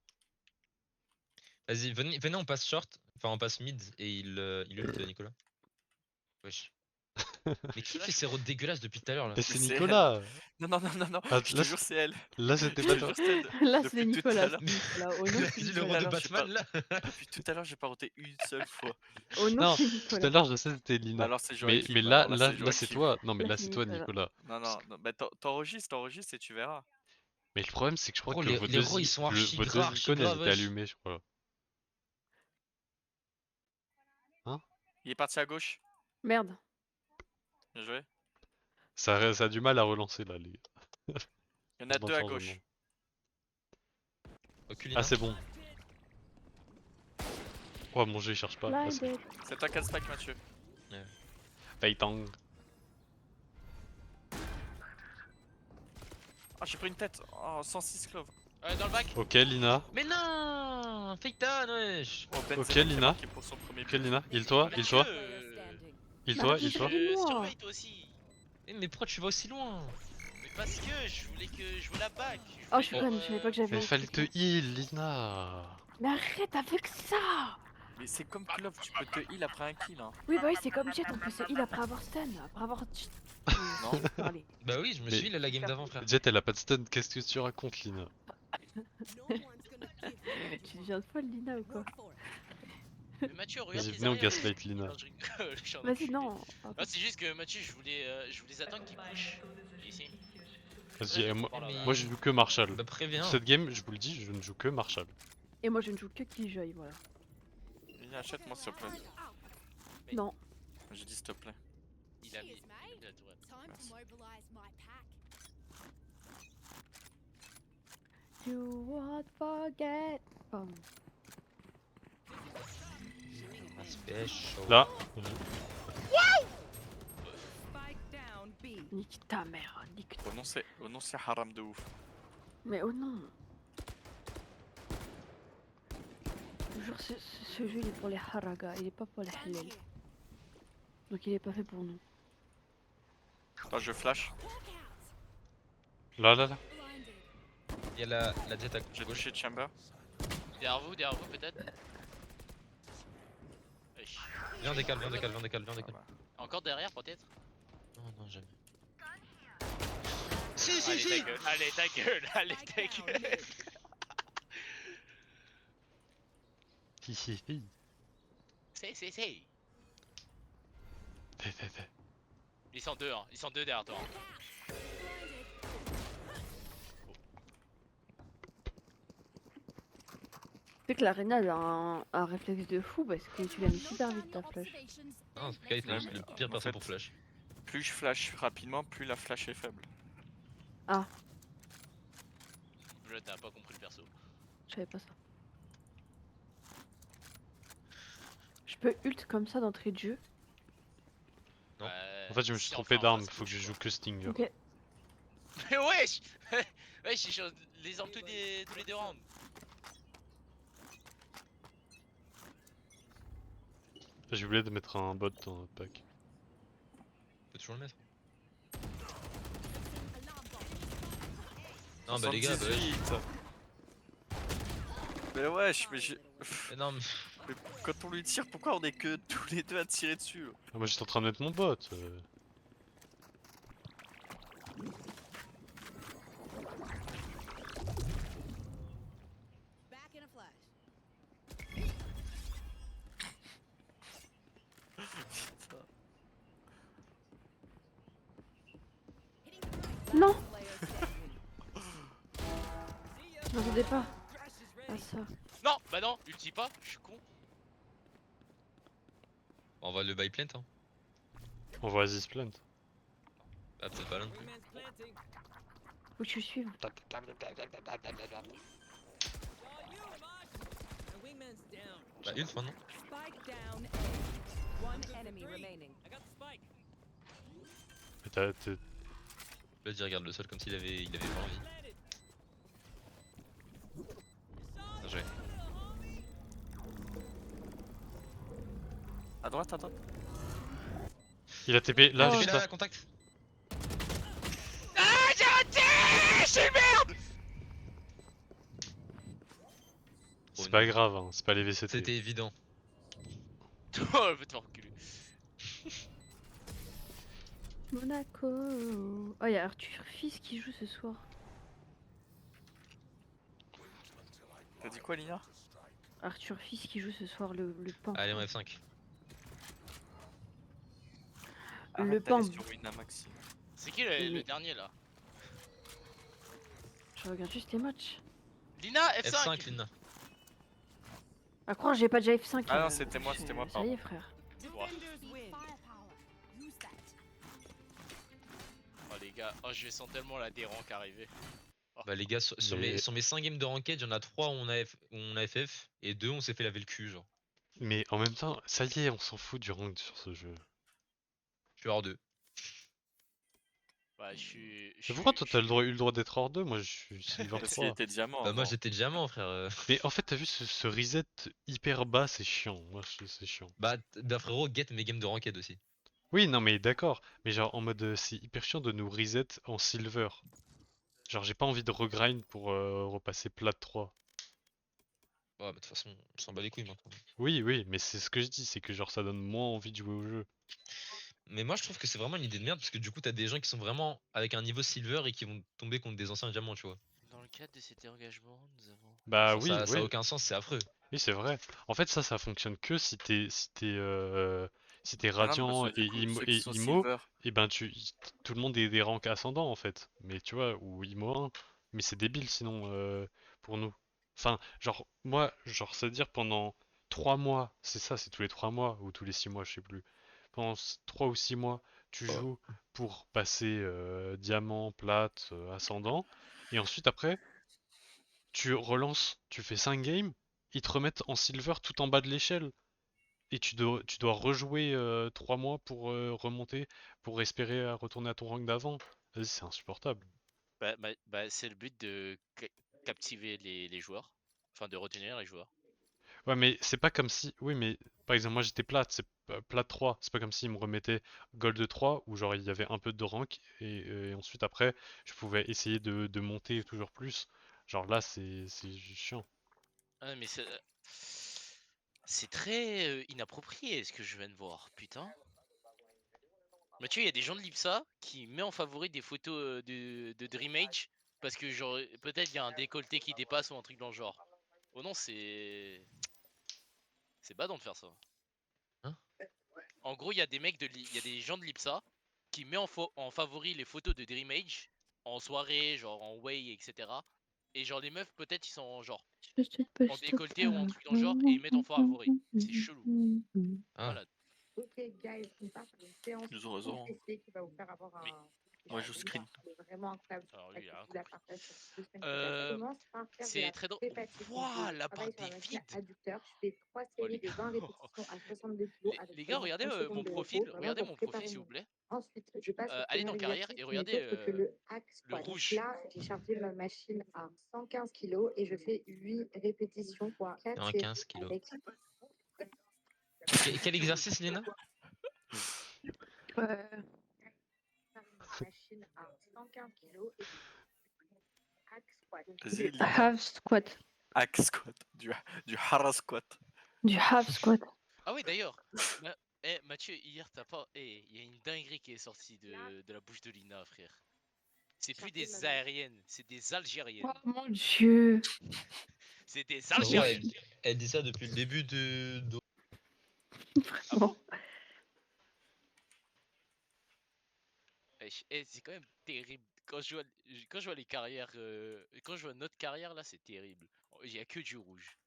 Vas-y, venez, on passe short. Enfin, on passe mid et il ult Nicolas. Wesh. Mais qui fait ces routes dégueulasses depuis tout à l'heure là? Mais c'est c'est Nicolas! Non, non, non, non, non, Ah, je te là, jure, c'est elle. Là, c'était Je pas te toi. jure, c'est elle. Là, Depuis c'est tout à Nicolas. l'heure. Nicolas. Au nom, Il a c'est dit le Nicolas. rôle de Alors, je sais pas. Batman là. Depuis tout à l'heure, j'ai pas roté une seule fois. Au nom, Non, c'est tout à Nicolas. l'heure, je sais c'était Bah Lina. alors, c'est Mais Joachim. là, alors là, c'est Joachim. toi. Non, mais Là, là, c'est c'est toi, Nicolas. Nicolas. Non, non, non, bah t'enregistres et tu verras. Mais le problème, c'est que je crois Gros, que les- vos les deux, rois, ils sont archi vos gras, deux archi icônes, elles gras, étaient wesh. allumées, je crois. Il est parti à gauche. Merde. Bien joué. Ça a du mal à relancer là, les. Il y en a dans le deux à chargement. gauche. Oculina. Ah, c'est bon. Oh, mon jeu, il cherche pas. Ah, c'est Blinded. C'est toi qui as le spike, Mathieu. Peitang. Ah, j'ai pris une tête. Oh, 106 clove. Dans le bac. Ok, Lina. Mais non, fake down, wesh. Oh, Benzema Ok, qui a Lina. marqué pour son premier Ok, but. Lina. Il-toi, Mathieu, il-toi. Standing. Il-toi, Bah, il-toi. Dis-moi. Surveille toi aussi. Mais pourquoi tu vas aussi loin? Mais parce que je veux la bac. Oh, je suis conne, je savais pas que j'avais Mais un fallait te truc. heal, Lina. Mais arrête avec ça! Mais c'est comme Clove, tu peux te heal après un kill. Hein. Oui, bah oui, c'est comme Jet, on peut se heal après avoir stun, après avoir. Non. Allez. Bah oui, je me Mais- suis la game d'avant, frère. Jet, elle a pas de stun, qu'est-ce que tu racontes, Lina? Tu deviens folle, Lina, ou quoi? Mais Mathieu, regarde Vas-y, les venez, on arrières. gaslight Lina. Non, je rigole, je suis un Vas-y, enculé. non. Non, c'est juste que Mathieu, je voulais attendre qu'il push. Ici. Vas-y, moi, Par là, moi je joue que Marshall. Bah préviens. Cette game, je vous le dis, je ne joue que Marshall. Et moi, je ne joue que Killjoy, voilà. Lina, achète-moi s'il te plaît. Non. J'ai dit s'il te plaît. Il a mis la tourette. You won't forget. Pardon. Special. Là, Spike down B. Nique ta mère, nique. Au nom c'est haram de ouf. Mais oh non. Toujours ce jeu il est pour les haraga, il est pas pour les halal. Donc il est pas fait pour nous. Attends, je flash. là, là, là. Il y a la jet à J'ai gauche. touché chamber. Derrière vous peut-être. Wesh. Viens, décale, viens, décale, viens, décale, viens, décale. Encore derrière peut-être. Non, non, jamais. Si, si, Allez si. ta gueule, allez ta gueule, allez ta gueule. Hi, hi, hi. C'est. Fais. Ils sont deux, hein. Ils sont deux derrière toi. Hein. Tu sais que l'Arena elle a un réflexe de fou parce que tu l'as mis super vite ta flash. Non, Sky, t'es Ouais, juste le mais, pire en personne fait- pour flash. Plus je flash rapidement, plus la flash est faible. Ah, Là t'as pas compris le perso. je savais pas ça. Je peux ult comme ça d'entrée de jeu. Non. En fait, je me suis si, trompé enfin, d'arme, ça se faut que je touche, joue que Stinger. Ok. Mais wesh. Wesh, j'ai changé les armes tous les deux rounds. J'ai oublié de mettre un bot dans notre pack. Faut toujours le mettre. Non, bah les gars, bah, 78. Mais wesh, mais j'ai. mais non, mais... Mais quand on lui tire, pourquoi on est que tous les deux à tirer dessus? Ah, moi j'étais en train de mettre mon bot. Back in a flash. Non. Player standing. m'attendais pas à ça. Non, bah non, ulti pas, je suis con. On va le buy plant hein. On voit Aziz plant. Ah peut-être pas là non plus. Faut que tu le suives. Bah ult maintenant. Spike down A. One enemy remaining. Mais t'es- Vas-y regarde le sol comme s'il avait, il avait pas envie. Bien joué. À droite, à droite. Il a TP là, Ah, juste là. contact. Ah, j'ai raté. Je suis une merde. C'est pas grave, hein, c'est pas les VCT. C'était évident. Oh, je vais te faire reculer. Monaco. Oh, y'a Arthur Fils qui joue ce soir. T'as dit quoi, Lina? Arthur Fils qui joue ce soir le pain. Allez on F5. Le Arrête d'aller pump. sur Winamaxi. C'est qui le Mais- dernier là? Je regarde juste les matchs. Lina, F5. F5 Lina. À croire j'ai pas déjà F5. Ah non, c'était moi, Ça y pardon. est frère. Defenders win. Oh les gars, oh je sens tellement la déranque arriver. Bah les gars sur Mais- mes 5 games de ranked, y'en a 3 où on a FF et 2 on s'est fait laver le cul genre. Mais en même temps, ça y est, on s'en fout du rank sur ce jeu. Je suis hors 2. Bah je suis. Mais pourquoi toi t'as eu le droit d'être hors 2? Moi je suis Silver Parce qu'il 3. était diamant. Bah moi avant. j'étais diamant frère. Mais en fait, t'as vu ce reset hyper bas, c'est chiant. Moi, c'est chiant. Bah frérot, get mes games de ranked aussi. Oui, non, mais d'accord. Mais genre, en mode, c'est hyper chiant de nous reset en silver. Genre, j'ai pas envie de regrind pour repasser plat 3. Ouais bah de toute façon on s'en bat les couilles maintenant. Oui, oui, mais c'est ce que je dis, c'est que genre, ça donne moins envie de jouer au jeu. Mais moi je trouve que c'est vraiment une idée de merde parce que du coup t'as des gens qui sont vraiment avec un niveau silver et qui vont tomber contre des anciens diamants tu vois. Dans le cadre de cet engagement, nous avons. Bah Genre, oui, ça a oui, aucun sens, c'est affreux. oui, c'est vrai. En fait, ça fonctionne que si t'es Ah non, parce radiant que du coup, ceux qui et sont IMO, silver. et ben tout le monde est des ranks ascendants en fait. Mais tu vois, ou IMO 1. Mais c'est débile sinon pour nous. Enfin, genre, moi, genre, c'est-à-dire pendant 3 mois, c'est ça, c'est tous les 3 mois ou tous les 6 mois, je sais plus. Pendant 3 ou 6 mois, tu joues pour passer diamant, plate, ascendant. Et ensuite, après, tu relances, tu fais 5 games, ils te remettent en silver tout en bas de l'échelle. Et tu dois rejouer 3 mois pour remonter, pour espérer retourner à ton rank d'avant. Vas-y, c'est insupportable. Bah, c'est le but de captiver les joueurs. Enfin, de retenir les joueurs. Ouais, mais c'est pas comme si. Oui, mais par exemple, moi j'étais plate, c'est plate 3. C'est pas comme s'ils me remettaient gold 3 où genre il y avait un peu de rank et ensuite après je pouvais essayer de monter toujours plus. Genre là, c'est chiant. Ah, mais c'est très inapproprié ce que je viens de voir, putain. Mais tu vois, il y a des gens de l'IPSA qui met en favori des photos de Dreamage parce que genre peut-être il y a un décolleté qui dépasse ou un truc dans le genre. Oh non, c'est badant de faire ça. Hein? En gros, il y a des mecs il y a des gens de l'IPSA qui met en favori les photos de Dreamage en soirée, genre en way, etc. Et genre les meufs peut-être ils sont genre en décolleté ou un truc dans le genre et ils mettent en favori. C'est chelou. Ah. Voilà. Ok, guys, on part sur une séance Ils ont raison. PC qui va vous faire avoir Mais- un. Moi, je screen. Vraiment incroyable. Alors lui, il a Je vous la partage sur 2 semaines. Euh, Ça commence par faire de c'est la très drôle. pré-fatigue. Wouah, Je la travaille barre sur la des machine vides. adducteur. Je fais 3 Oh, séries les... de 20 répétitions à 62 kg avec Les gars, seulement regardez 30 mon secondes de profil. repos, vraiment Regardez pour mon profil préparer s'il mon. vous plaît. Ensuite, je passe au Allez premier dans carrière exercice et qui n'est regardez autre que le hack le squat. Donc rouge. là, j'ai chargé ma machine à 115 kg et je fais 8 répétitions fois 4 séries 15 kilos. avec. Quel exercice Lina? Ma machine à 115 kg et hack squat. Vas-y, Du Lina. half squat. Hack squat. Du hara squat. Du half squat. Ah oui d'ailleurs. Mathieu, hier t'as pas. Il y a une dinguerie qui est sortie de la bouche de Lina, frère. C'est plus des aériennes, c'est des algériennes. Oh mon dieu. C'est des Frérot, algériennes. elle dit ça depuis le début de... Ah bon? C'est quand même terrible quand je vois les carrières, quand je vois notre carrière là, c'est terrible. Il y a que du rouge.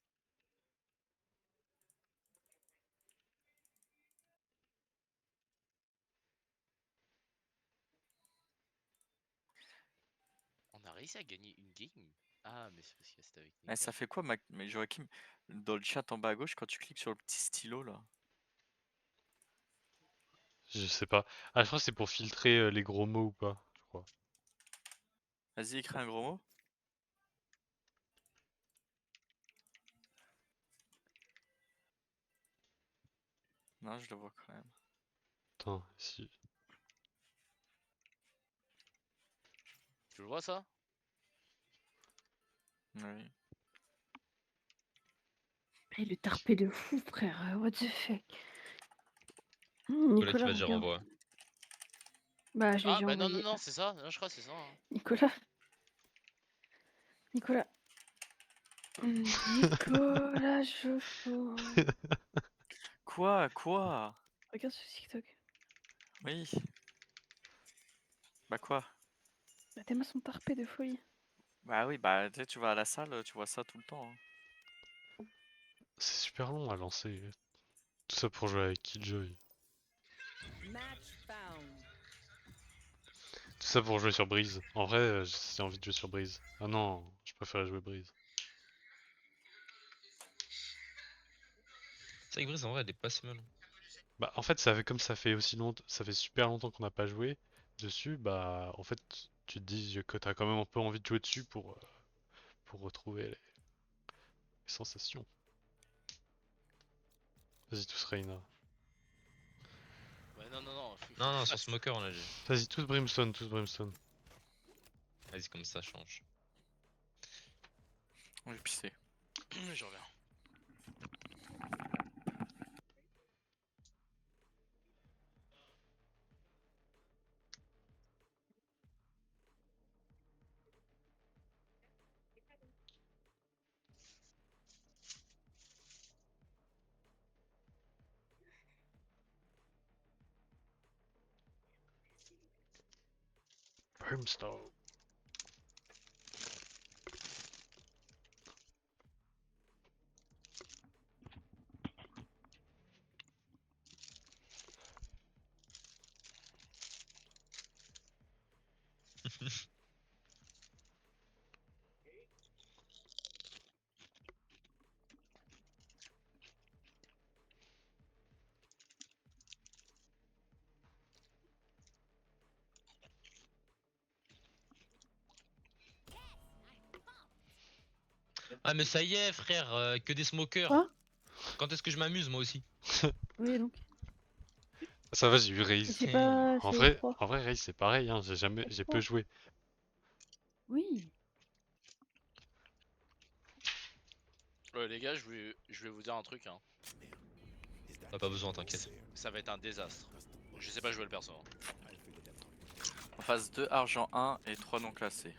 On a réussi à gagner une game. Ah, mais c'est parce que c'était avec Eh, ça Nicolas. fait quoi, mais Joachim, dans le chat en bas à gauche, quand tu cliques sur le petit stylo là? Je sais pas. Ah, je crois que c'est pour filtrer les gros mots ou pas, je crois. Vas-y, écris un gros mot. Non, je le vois quand même. Attends, si. Tu le vois ça? Oui. Il est tarpé de fou, frère. What the fuck. Nicolas, tu Nicolas, vas dire regarde. renvoi. Bah, je l'ai Ah, déjà bah non, non, envoyé. non, c'est ça. Non, je crois que c'est ça. Hein. Nicolas. Nicolas. Nicolas Joffo. Quoi? Quoi? Regarde ce TikTok. Oui. Bah quoi? Bah, tes mains sont tarpées de folie. Bah oui, bah tu sais, tu vas à la salle, tu vois ça tout le temps. Hein. C'est super long à lancer. Tout ça pour jouer avec Killjoy. Match found. Tout ça pour jouer sur Breeze. En vrai, j'ai envie de jouer sur Breeze. Ah non, je préférais jouer Breeze. C'est vrai que Breeze, en vrai, elle est pas si mal. Bah, en fait, comme ça fait aussi longtemps, ça fait super longtemps qu'on n'a pas joué dessus, bah, en fait, tu te dis que t'as quand même un peu envie de jouer dessus pour retrouver les sensations. Vas-y, tous Reina. Ouais, non, non, non. Faut Non, que je non, sur fasse. Smoker, on a dit. Vas-y, tous Brimstone, tous Brimstone. Vas-y, comme ça change. J'ai pissé. Je reviens. Brimstone. Ah, mais ça y est, frère, que des smokers. Quoi? Quand est-ce que je m'amuse, moi aussi? Oui, donc. Ça va, j'ai eu Raze. C'est pas. C'est froid. En vrai, Raze, c'est pareil, hein, j'ai peu joué. Oui. Ouais, les gars, je vais vous dire un truc. Hein. T'as pas besoin, t'inquiète. Ça va être un désastre. Je sais pas jouer le perso. Hein. En phase 2, argent 1 et 3 non classés.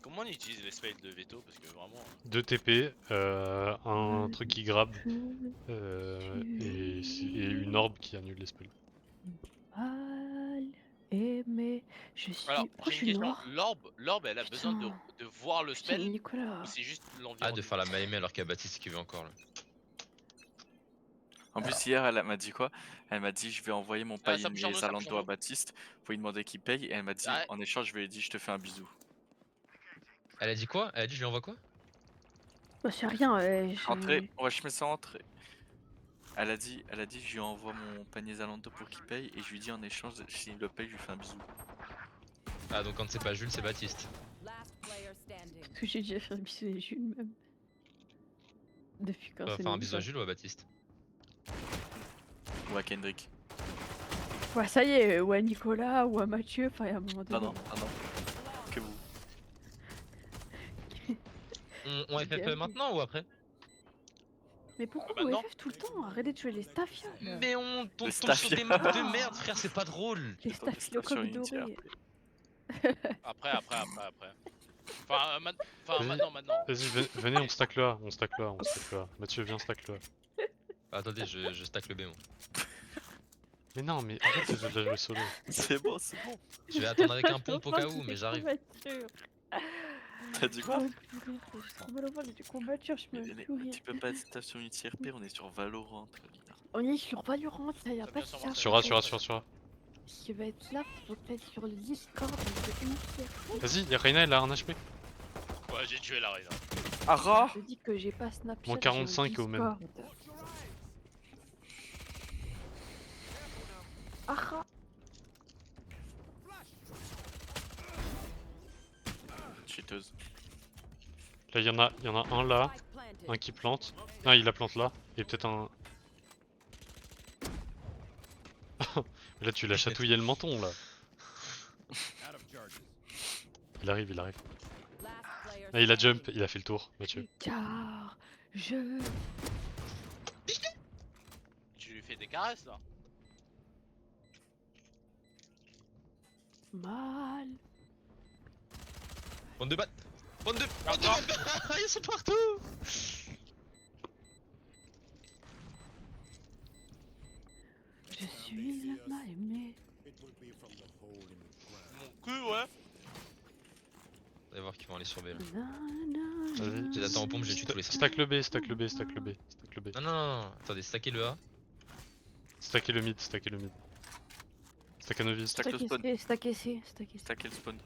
Comment on utilise les spells de veto? Parce que vraiment. 2 TP, un Ouais. truc qui grabe, Je et une orbe qui annule les spells. mal aimé. Je suis. Alors, Pourquoi j'ai je une suis question. noir? L'orbe, elle a besoin de Putain. voir le Putain, spell ou Nicolas. c'est juste Ah, l'environnement? de faire la Maïmé alors qu'il y a Baptiste qui veut encore là. En plus, hier, elle m'a dit quoi? Elle m'a dit, je vais envoyer mon Ah, ça me panier change, ça me Zalando à change. Baptiste. Faut lui demander qu'il paye. Et elle m'a dit, Ah, en échange, je lui ai dit, je te fais un bisou. Elle a dit quoi? Elle a dit, je lui envoie quoi? Bah, c'est rien. Entrée, ouais, je mets ça entrée. Elle a dit, je lui envoie mon panier Zalando pour qu'il paye. Et je lui dis, en échange, s'il le paye, je lui fais un bisou. Ah, donc quand c'est pas Jules, c'est Baptiste. Last player standing. Parce que j'ai déjà fait un bisou à Jules même. Depuis quand On va c'est faire un nous, bisou ça. à Jules ou à Baptiste? Ou à Kendrick. Ouais, ça y est, ou à Nicolas, ou à Mathieu, enfin, il y a un moment Ah donné. non, ah non. Que vous. On FF maintenant ou après? Mais pourquoi Bah, vous maintenant. FF tout le temps? Arrêtez de jouer les staffias. Là. Mais on tombe sur Staffia. des maps de merde, frère, c'est pas drôle. Les Attends, des staphylocoques stations Unity dorés. Après. Enfin, Vas-y. maintenant. Vas-y, venez, on stack le A, on stack le A, on stack le A. Mathieu, viens stack le A. Ah, attendez, je stack le B moi. Mais non, mais arrête de jouer solo. C'est bon, c'est bon. Je vais attendre avec un pompe au cas où, mais j'arrive. T'as dit quoi? J'ai trop mal au ventre, j'ai combattu, je me Mais fais rire. tu peux pas être sur une TRP, on est sur Valorant, Lina. On est sur Valorant, là, y'a Ça pas vient de sur ça. moi, Sur A, sur A, sur A. Qui va être là, faut être sur le Discord, je vais unifier. Vas-y, y'a Reyna, elle a un HP. Ouais, j'ai tué la reine. Ara! Je dis que j'ai pas Snapchat. Moins 45 au même. Ah, Cheateuse. Là, y'en a un là, Spike planted. un qui plante. Ah, il la plante là. Et peut-être un. Là, tu l'as chatouillé le menton là. Il arrive, il arrive. Last player Ah, il a standing. jump, il a fait le tour, Mathieu. car je Tu lui fais des caresses là. mal. Bande de battes. Bande de ils sont partout. Je suis le mal aimé. Mon cul, ouais. On va voir qu'ils vont aller sur B là. Vas-y. J'ai d'attendre en pompe, j'ai tué tous les 5. Stack le B, stack le B, stack le B, stack le B. Non, non, non, non, attendez, stacker le A. Stacker le mid, stacker le mid. Stack un novice. Stack le spawn. Stack C, stack C. Stack le spawn.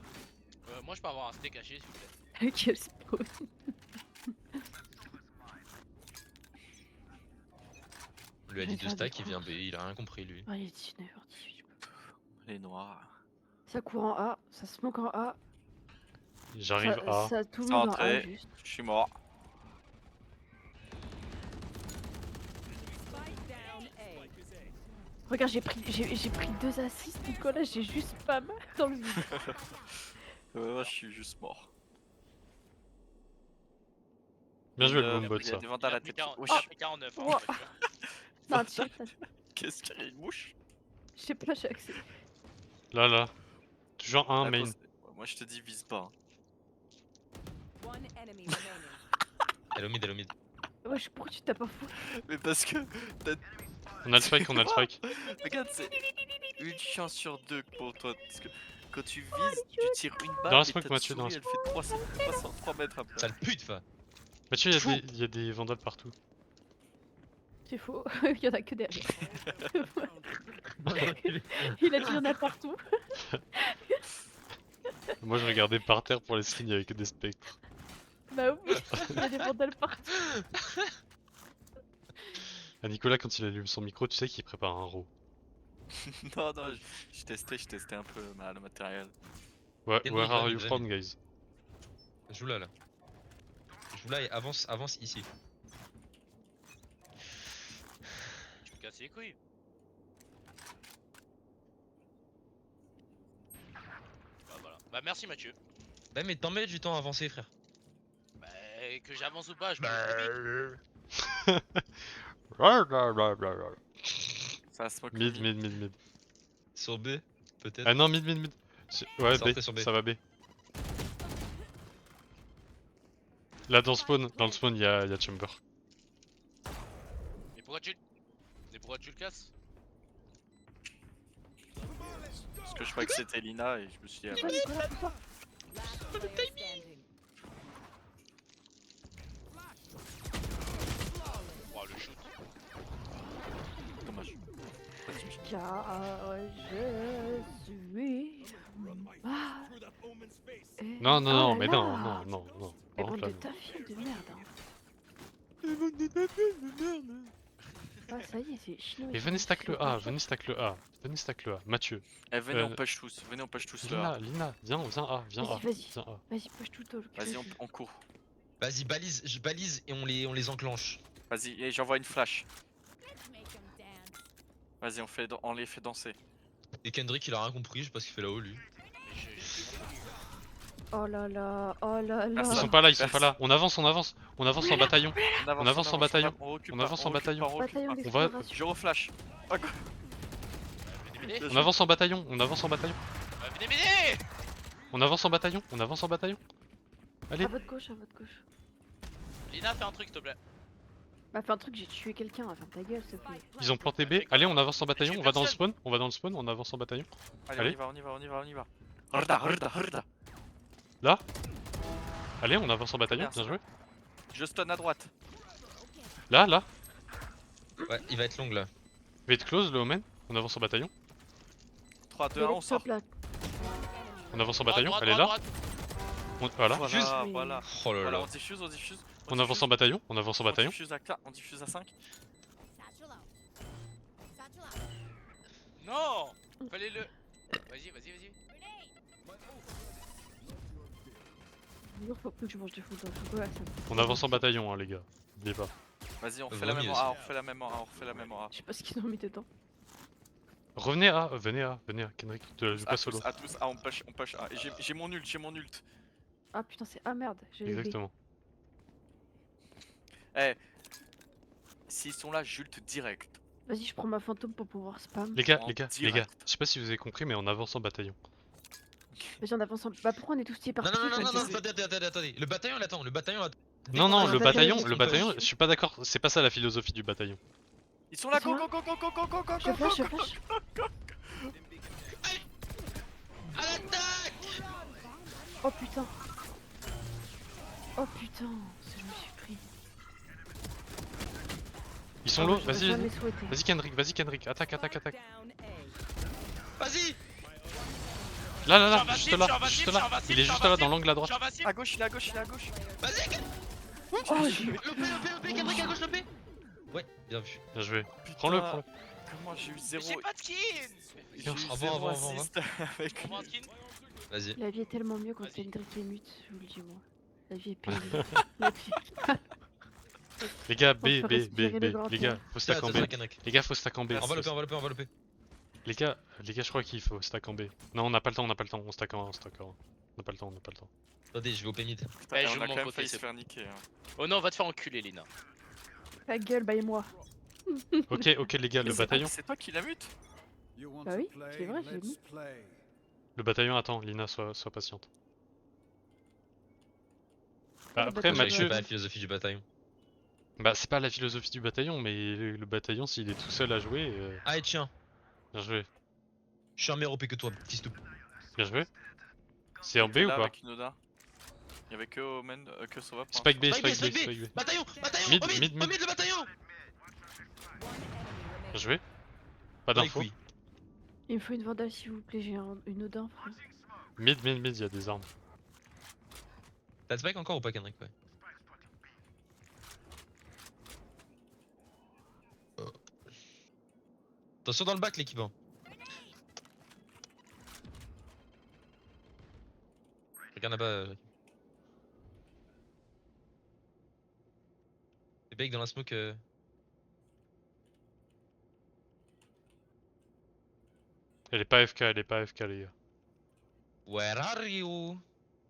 Moi, je peux avoir un steak haché, s'il vous plaît. Quel spawn. On lui a dit Je vais de faire stack, des il vient B, courses. il a rien compris lui. Oh, il est 19h18. Les noirs. Ça court en A, ça smoke en A. J'arrive ça, à. ça tout le C'est monde en A entré. juste. Je suis mort. Spike down A. Regarde, j'ai pris 2 assists, Nicolas, j'ai juste pas mal dans le vide. Moi, je suis juste mort. Bien joué le Il bombot y a ça. des ventes à la tête. Wesh. 49. Hein, Ouah. en fait. C'est un cheat, là. Qu'est-ce qu'il y a une mouche? Je sais pas, j'ai accès. Là, là. Toujours un Ah, main. Moi je te dis vise pas. One enemy remaining. Elle est au mid, elle est au mid. Wesh, pourquoi tu t'as pas fou? Mais parce que On a le strike, on a le strike. regarde, c'est une chance sur deux pour toi. Parce que quand tu vises, tu tires une balle. Dans la et smoke, ta Mathieu, dans la souris, elle fait 3 mètres après. Sale pute, va. Mathieu, il y a des vandales partout. C'est faux, il y en a que derrière. Il a dit il y en a partout. Moi, je regardais par terre pour les skins, il y avait que des spectres. Bah oui, il y a des vandales partout. Ah, Nicolas, quand il allume son micro, tu sais qu'il prépare un row. Non, non, je testais un peu le matériel. Ouais, Et non, where il va are mid, you va from, mid. guys? Joue là, là. Joue là et avance ici. Tu me casses les couilles. Bah voilà. Bah merci Mathieu. Bah, mais t'en mets du temps à avancer, frère. Bah que j'avance ou pas, je me Ça smoke Mid, mid. Sur B, peut-être. Ah non, mid. Ouais, Ça B, refait sur B. ça va B. Là, dans le spawn, il y a Chamber. Mais pourquoi tu le casses? Parce que je croyais que c'était Lina et je me suis dit, ah, Ouais, Nicolas, pousse-toi. Last player standing. Oh le shoot. dommage. Car je suis. Ah. Et- Non, non, Oh mais là non, là. non. Et Par bande contre, de là, tafiers de merde. Hein. Ah, ça y est, c'est chinois. mais venez stack le A, venez stack le A. Mathieu, Eh, venez, Euh, on push tous là. Lina, viens A, viens A. Vas-y, Viens A. vas-y, push tout au Vas-y, on court. Vas-y, je balise et on les enclenche. Vas-y, et j'envoie une flash. Vas-y, on les fait danser. Et Kendrick, il a rien compris, je sais pas ce qu'il fait là-haut, lui. Mais Oh là là, oh là là. Ils sont pas là. On avance en bataillon. On avance en bataillon. recule On pas, avance en recule bataillon. pas, on recule Bataillon pas. On va- d'exploration. Je reflash. venez m'aider. On avance en bataillon. Venez m'aider. On avance en bataillon. Allez. À votre gauche, à votre gauche. Lina, fais un truc, s'il te plaît. Bah fais un truc, j'ai tué quelqu'un, ferme ta gueule s'il te plaît. Ils ont planté B. Allez, on avance en bataillon. On va dans le spawn. On va dans le spawn. On avance en bataillon. Allez, Allez. on y va, on y va, on y va. Hurda. Là. Allez, on avance en bataillon. Bien, Bien joué. Je stun à droite. Là, là. Ouais, il va être long là. Vite close, le Omen. On avance en bataillon. 3, 2, Il y 1, a on les sort. top, là. On avance en Droite, bataillon. droite, Elle est là. droite, Voilà. Voilà, Oui. voilà. Oh là Voilà, là. on diffuse. On avance en bataillon. On avance en bataillon. On diffuse à 5. Non. Fallait le. Vas-y. Toujours faut plus que je mange des photos. Faut quoi, ça me- On avance en bataillon, hein, les gars. N'oubliez pas. Vas-y, on Vaut refait la mieux même en aussi. A, on refait la même en A, on refait la même en A. Je sais pas ce qu'ils ont mis dedans. Revenez à. Venez à. Kendrick. Je À passe solo. tous, à tous, ah on push A. Et j'ai mon ult. Ah putain, c'est. Ah merde, j'ai les B. Exactement. Eh, s'ils sont là, j'ult direct. Vas-y, je prends ma fantôme pour pouvoir spam. Les gars, En les gars. direct. Je sais pas si vous avez compris, mais on avance en bataillon. Vas-y, on avance en. Bah pourquoi on est tous Non, éparpillés non, non, comme non, ça non, attendez. Le bataillon il attend. Le bataillon attend. Non, non, le le bataillon, bataillon, ils le sont bataillon, pas- je suis pas d'accord, c'est pas ça la philosophie du bataillon. Ils sont là, Ils sont go, là go, go, go, go, go, go, Je go, flash, je go, flash. À l'attaque. Oh putain. Oh putain, ça je me suis pris. Ils sont Ah, low, j'aurais vas-y, jamais souhaité. vas-y Kendrick, attaque. Down A. Vas-y. Là, là, Je suis là, invasif, juste là, je suis juste invasif, là. je suis invasif, Il est je suis juste là invasif. dans l'angle à Je droite. suis invasif. À gauche, il est à gauche. Vas-y. Oh, j'ai eu. Le P, Kendrick à gauche, le P. Ouais, bien vu. Bien joué. Putain, Prends-le. Comment j'ai eu zéro. J'ai pas de skin. J'ai eu Avant, zéro avant. assist avec Prends-moi un skin. Vas-y. La vie est tellement mieux quand Vas-y. Kendrick est mute, je vous le dis moi. La vie est paisible. La vie- Les gars, On peut respirer le grand les gars, air. faut stack en B. Attention, Kendrick. Les gars, faut stack en B. On va le P. Les gars, je crois qu'il faut stack en B. Non, on n'a pas le temps, on stack en A, on stack en A. On n'a pas le temps. Attendez, je vais au P mid. Putain, Ouais, et je on a mon quand même côté, failli c'est se faire niquer. Hein. Oh non, va te faire enculer, Lina. Ta gueule, baille-moi. Ok, les gars, le Mais bataillon. c'est toi qui la mute. Bah oui, c'est vrai, j'ai mis. Le bataillon attend, Lina, sois patiente. Bah, Le après, bataillon, Je sais Mathieu, pas la philosophie du bataillon. bah c'est pas la philosophie du bataillon, mais le bataillon, s'il est tout seul à jouer, Ah, et tiens. bien joué. Je suis un meilleur OP que toi, petit stoup. Bien joué. C'est en B T'es ou là pas? avec une Oda. Il y avait que Omen, que Sova pour Spike B, l'instant. Spike B. Bataillon. Mid, Au mid, mid, au mid le bataillon. Bien joué. Pas Dans les d'infos. couilles. Il me faut une vandale s'il vous plaît, j'ai une Odin frère. Mid, il y a des armes. T'as le spike encore ou pas, Kendrick? Ouais. Attention dans le bac, l'équipe. Hein. Regarde là-bas. Les bakes dans la smoke. Elle est pas AFK, les gars. Where are you?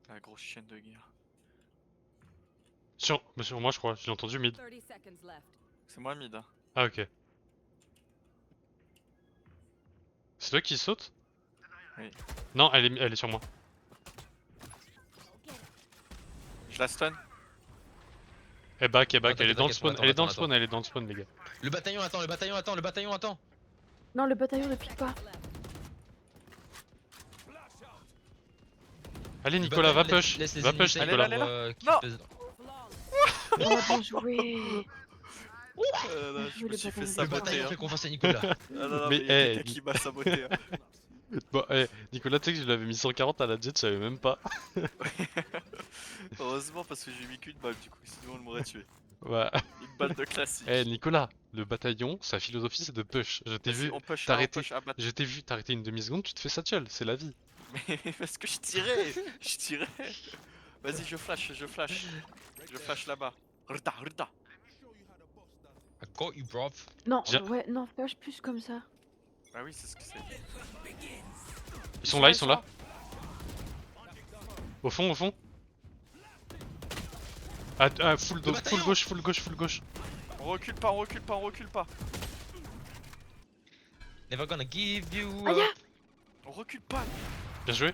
La grosse chienne de guerre. Sur moi, je crois, j'ai entendu mid. 30 seconds left. C'est moi mid. Hein. Ah, ok. C'est toi qui saute? Oui. Non, elle est sur moi. Je la stun. Elle back, Attends, elle est dans le t'inquiète, spawn, attends, elle est dans le attends, spawn, elle est dans le spawn, les gars. Le bataillon attend. Non, le bataillon ne pique pas. Allez, Le Nicolas, va bataillon push. laisse les Va ennemis push, safe Nicolas. Allez, là. qui Non. pèsent- Oh, bien joué. Non, je Jouer me le suis fait bataillon. Le saboter. bataillon Hein. fait confiance à Nicolas. Ah non, non, Mais, mais il y a eh, quelqu'un qui m'a saboté. Hein. Bon, Nicolas, tu sais que je l'avais mis 140 à la jet, je savais même pas. Heureusement parce que j'ai mis qu'une balle du coup, sinon on m'aurait tué. Ouais. Une balle de classique. Nicolas, le bataillon, sa philosophie c'est de push. Je t'ai Vas-y, vu, on push t'as A, on arrêté. push A, bat- Je t'ai vu t'arrêter une demi-seconde, tu te fais satchel, c'est la vie. Mais parce que je tirais. Vas-y, je flash. Je flash là-bas. Rda. I caught you, bro. Non, Viens. ouais, non, flash plus comme ça. Ah oui, c'est ce que c'est. Ils sont là. Au fond. Ah, full bataillon. gauche. On recule pas. Never gonna give you Aïe, up. On recule pas. Bien joué.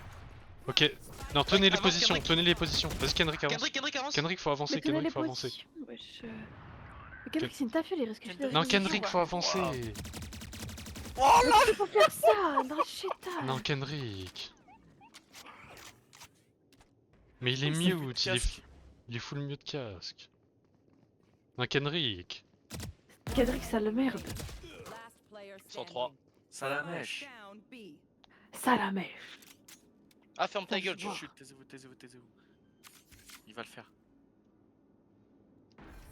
Ok. Non, tenez les avance, positions, Kendrick. tenez les positions. Vas-y, Kendrick, avance. Kendrick avance. Kendrick, faut avancer, Mais tenez les Kendrick, faut avancer. positions, wesh. Mais Kendrick, c'est une tafiole, il reste que je Kendrick. Non, devine. Kendrick, faut avancer. Mais faut faire ça, Nacheta. Non, Kendrick. Mais il est Il s'est mute, fait le casque. il est full mute casque. Non, Kendrick. Kendrick, ça le merde. Last player 103. standing. Ça la mèche. Down B. Ça la mèche. Ah, ferme ta Putain, gueule, je vois. Chut, taisez-vous, taisez-vous, taisez-vous. Il va le faire.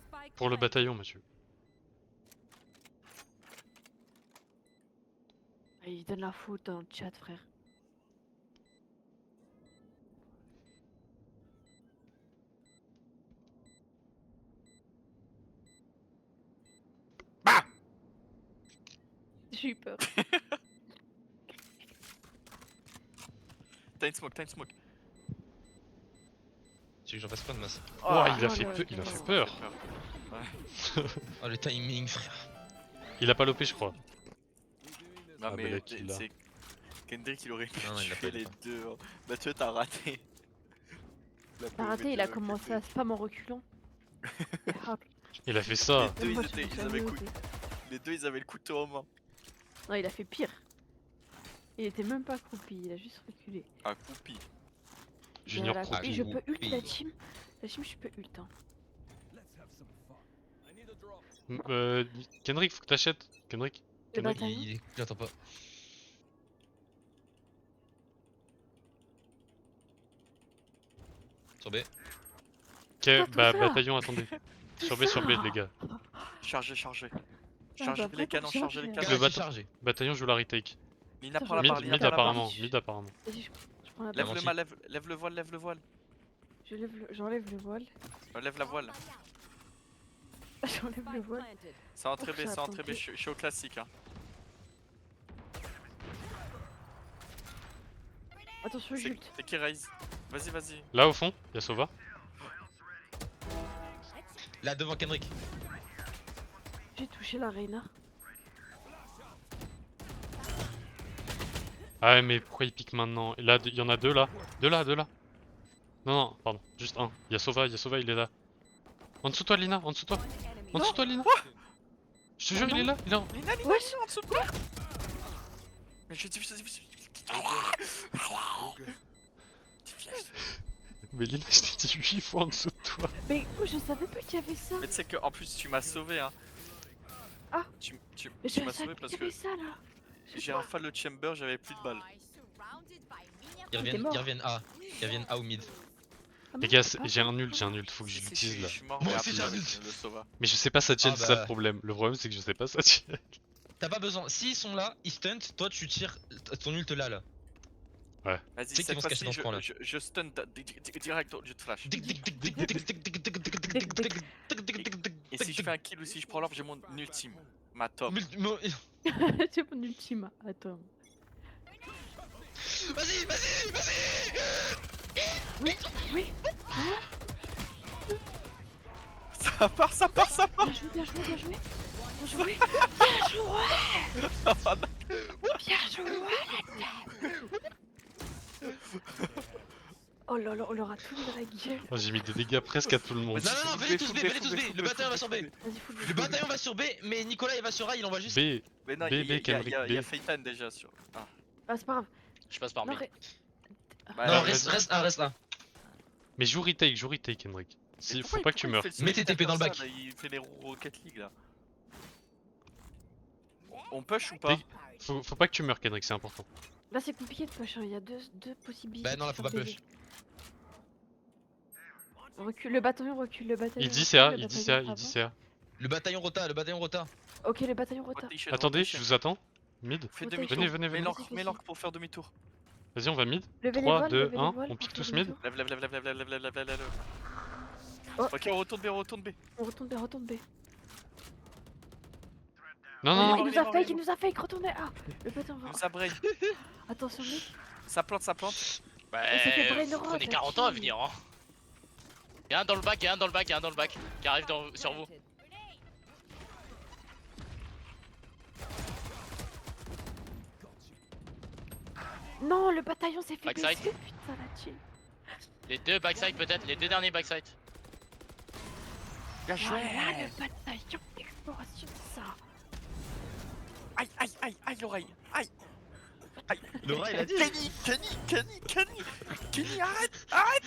Spike Pour le planted. bataillon, monsieur. Il donne la faute dans le chat, frère. J'ai eu peur. Time smoke, time smoke. Tu veux que j'en fasse pas de masse? Ouah, il a oh fait là peu- il a là. fait peur. Oh le timing frère. Il a pas lopé, je crois. Non Ah, mais bah, là, qu'il l'a. c'est Kendrick il aurait pu Non, il l'a tuer pas, il l'a les pas. deux. Hein. Bah tu vois t'as raté. T'as raté, il a commencé à spam en reculant. Et hop. Il a fait ça. Les deux, Moi, ils, je étaient- me suis ils avaient amusée. les deux ils avaient le couteau en main. Non, il a fait pire. Il était même pas accroupi, il a juste reculé. Accroupi. Junior la Pro. accroupi, je peux ult oui. la team. La team, je peux ult. Hein. Kendrick, faut que t'achètes. Kendrick. Le Kendrick bataillon. il attend pas. Sur B. Ok, tout bah ça. bataillon, attendez. Tout Sur B, sur B, ça. les gars. Chargez, chargez. bah, Chargez après, les canons, pour ça, chargez les je vais- canons. Le Garage bâton. chargé. Bataillon, je veux la retake. Lina Ça, prend je la vais- barre, Mid, Lina mid prend la barre. apparemment, mid apparemment. Vas-y, je prends la Lève barre. le mât, lève le voile, lève le voile. J'enlève le voile. Lève la voile. J'enlève le Spike voile. planted. C'est entrée B, Oh, ça a c'est entrée B, planté. je suis au classique. Hein. Attention, Julte. C'est qui raise. Vas-y, vas-y. Là au fond, y'a Sova. Là devant Kendrick. J'ai touché la Reina. Ah ouais, mais pourquoi il pique maintenant? Et là, il y en a deux là. Deux là, deux là. Non, non, pardon, juste un. Y'a Sova, il est là. En dessous de toi, Lina, en dessous de toi. One enemy En dessous de toi, Lina. Je te jure, il est là, il est là. Lina, Lina, Wesh. Lina, en dessous de toi. Mais je dis, Mais Lina, je t'ai dit 8 fois en dessous de toi. Mais oh, je savais pas qu'il y avait ça. Mais tu sais que en plus tu m'as sauvé hein. Ah. Tu Mais tu je m'as savais sauvé pas parce qu'il y avait que ça là. Je sais j'ai pas. un fall de chamber, j'avais plus de balles. t'es mort. Ils reviennent A. Ils reviennent A ou mid. Ah Les non, gars, c'est pas j'ai ça. un ult, faut que je Si, si, l'utilise là. je suis mort, Moi mais aussi, après, j'ai un ult. le sauva. Mais je sais pas ça tienne, Ah c'est ça bah. le problème. Le problème, c'est que je sais pas ça tienne. T'as pas besoin. S'ils sont là, ils stunt, toi tu tires ton ult là. Vas-y, sais qu'ils cette vont se cacher fois-ci dans ce coin-là. je stun direct au jeu de flash. Et si je fais un kill ou si je prends l'orbe, j'ai mon ultime. Ma top. C'est mon ultime. Attends. Vas-y, vas-y, vas-y. Oui. Ça part, ça part, ça part. Bien joué, bien joué, bien joué. Bien joué. Bien joué. Bien joué. Oh là là, on leur a tout mis dans la gueule. Oh, j'ai mis des dégâts presque à tout le monde. Non, non, non, venez tous B, venez tous B. Le bataillon va sur B. Vas-y, faut Le bataillon va sur B, mais Nicolas il va sur A, il envoie juste. B, Mais non, B, il y a Kendrick, B. Feitan déjà sur. Ah. Ah, c'est pas grave. Je passe par Non, mid. Bah, Non, ouais, reste A. mais joue retake, Kendrick. Si, faut pas que tu meurs. Mets tes TP dans le bac. Il fait les Rocket League là. On push ou pas? Dès- Faut pas que tu meurs, Kendrick, c'est important. Là, c'est compliqué de push. Il y a deux possibilités. Bah non, là faut pas de faire push. PV. Recule, le bataillon recule, le bataillon. Il dit recule, CA, le il dit bataillon CA, il dit avance. CA. Le bataillon rota. Ok, le bataillon rota. Rotation, Attendez, rotation. je vous attends. Mid. Fais Rotation. demi-tour. Venez, Mets l'encre, Vas-y, mets vas-y. l'encre pour faire demi-tour. Vas-y, on va mid. Levez les 3, voiles, 2, levez les 1, voiles, on pique fait tous demi-tour. mid. Lève. Oh. Ok, on retourne B, on retourne B. On retourne B. Non, Oh, non, il non. nous a fake, il nous a fake, retournez. Ah, le bataillon va. Ça brain. Attention, mec. Ça plante. Bah, Il s'est fait brain rot, prenez la 40 ans à fille. venir, hein. Y'a un dans le bac, y'a un dans le bac, y'a un dans le bac. Qui arrive sur vous. planted. Non, le bataillon s'est fait Backside. blesser, putain la chill. Les deux backside peut-être, les deux derniers backside. Bien joué. Voilà le bataillon d'exploration, ça. Aïe, aïe, aïe, aïe, l'oreille. Aïe. Aïe. Laura, il a dit. Kenny, arrête, arrête.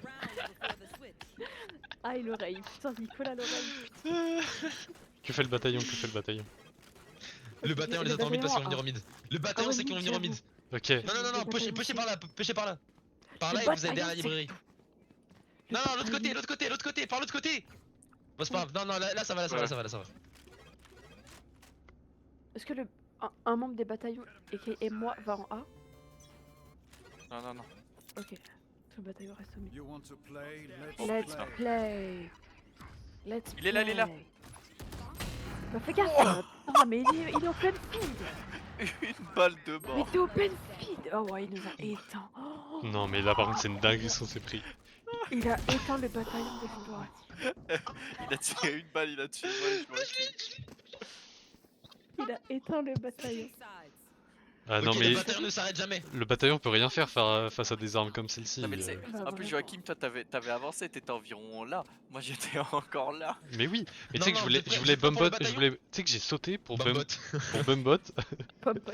Round before the switch. Aïe l'oreille, putain Nicolas l'oreille. Que fait le bataillon? Que fait le bataillon? Le bataillon Le les attend en mid parce qu'ils vont venir bataillon au mid. Le bataillon ouais, c'est qu'ils vont mid, venir au mid. Ok. Non, Le pêchez bataillon, par là, pêchez par là. Par Le là et vous allez bataillon, derrière la c'est librairie. Le Non, l'autre côté, bataillon. l'autre côté, l'autre côté, par l'autre côté. Bon, c'est pas grave. Non, là ça va, là ça va, là ça va, là ça va. Est-ce que un membre des bataillons et moi va en A? Non. Ok. Le bataillon reste au milieu. You want to play? Let's play. Let's Il est là, il est là. play. Bah fais gaffe. Non mais il est open feed. Une balle de Mais mort. t'es open feed. Oh ouais, il nous a éteint. Oh, Non, mais là par contre, c'est une dinguerie ce qu'on s'est pris. il a éteint le bataillon d'exploration. Il a tiré une balle, il a tué une balle. Il a éteint le bataillon. Sides. Ah non, Ok, mais le bataillon ne s'arrête jamais. le bataillon peut rien faire face à des armes comme celle-ci. Non, mais tu sais, Bah, en plus vraiment. Joachim, toi t'avais avancé, t'étais environ là. Moi j'étais encore là. Mais oui, mais tu Non, sais que non, je voulais vous êtes je voulais prêts pour le bumbot, bataillon tu sais que j'ai sauté pour Bombot. bumbot, Pompot.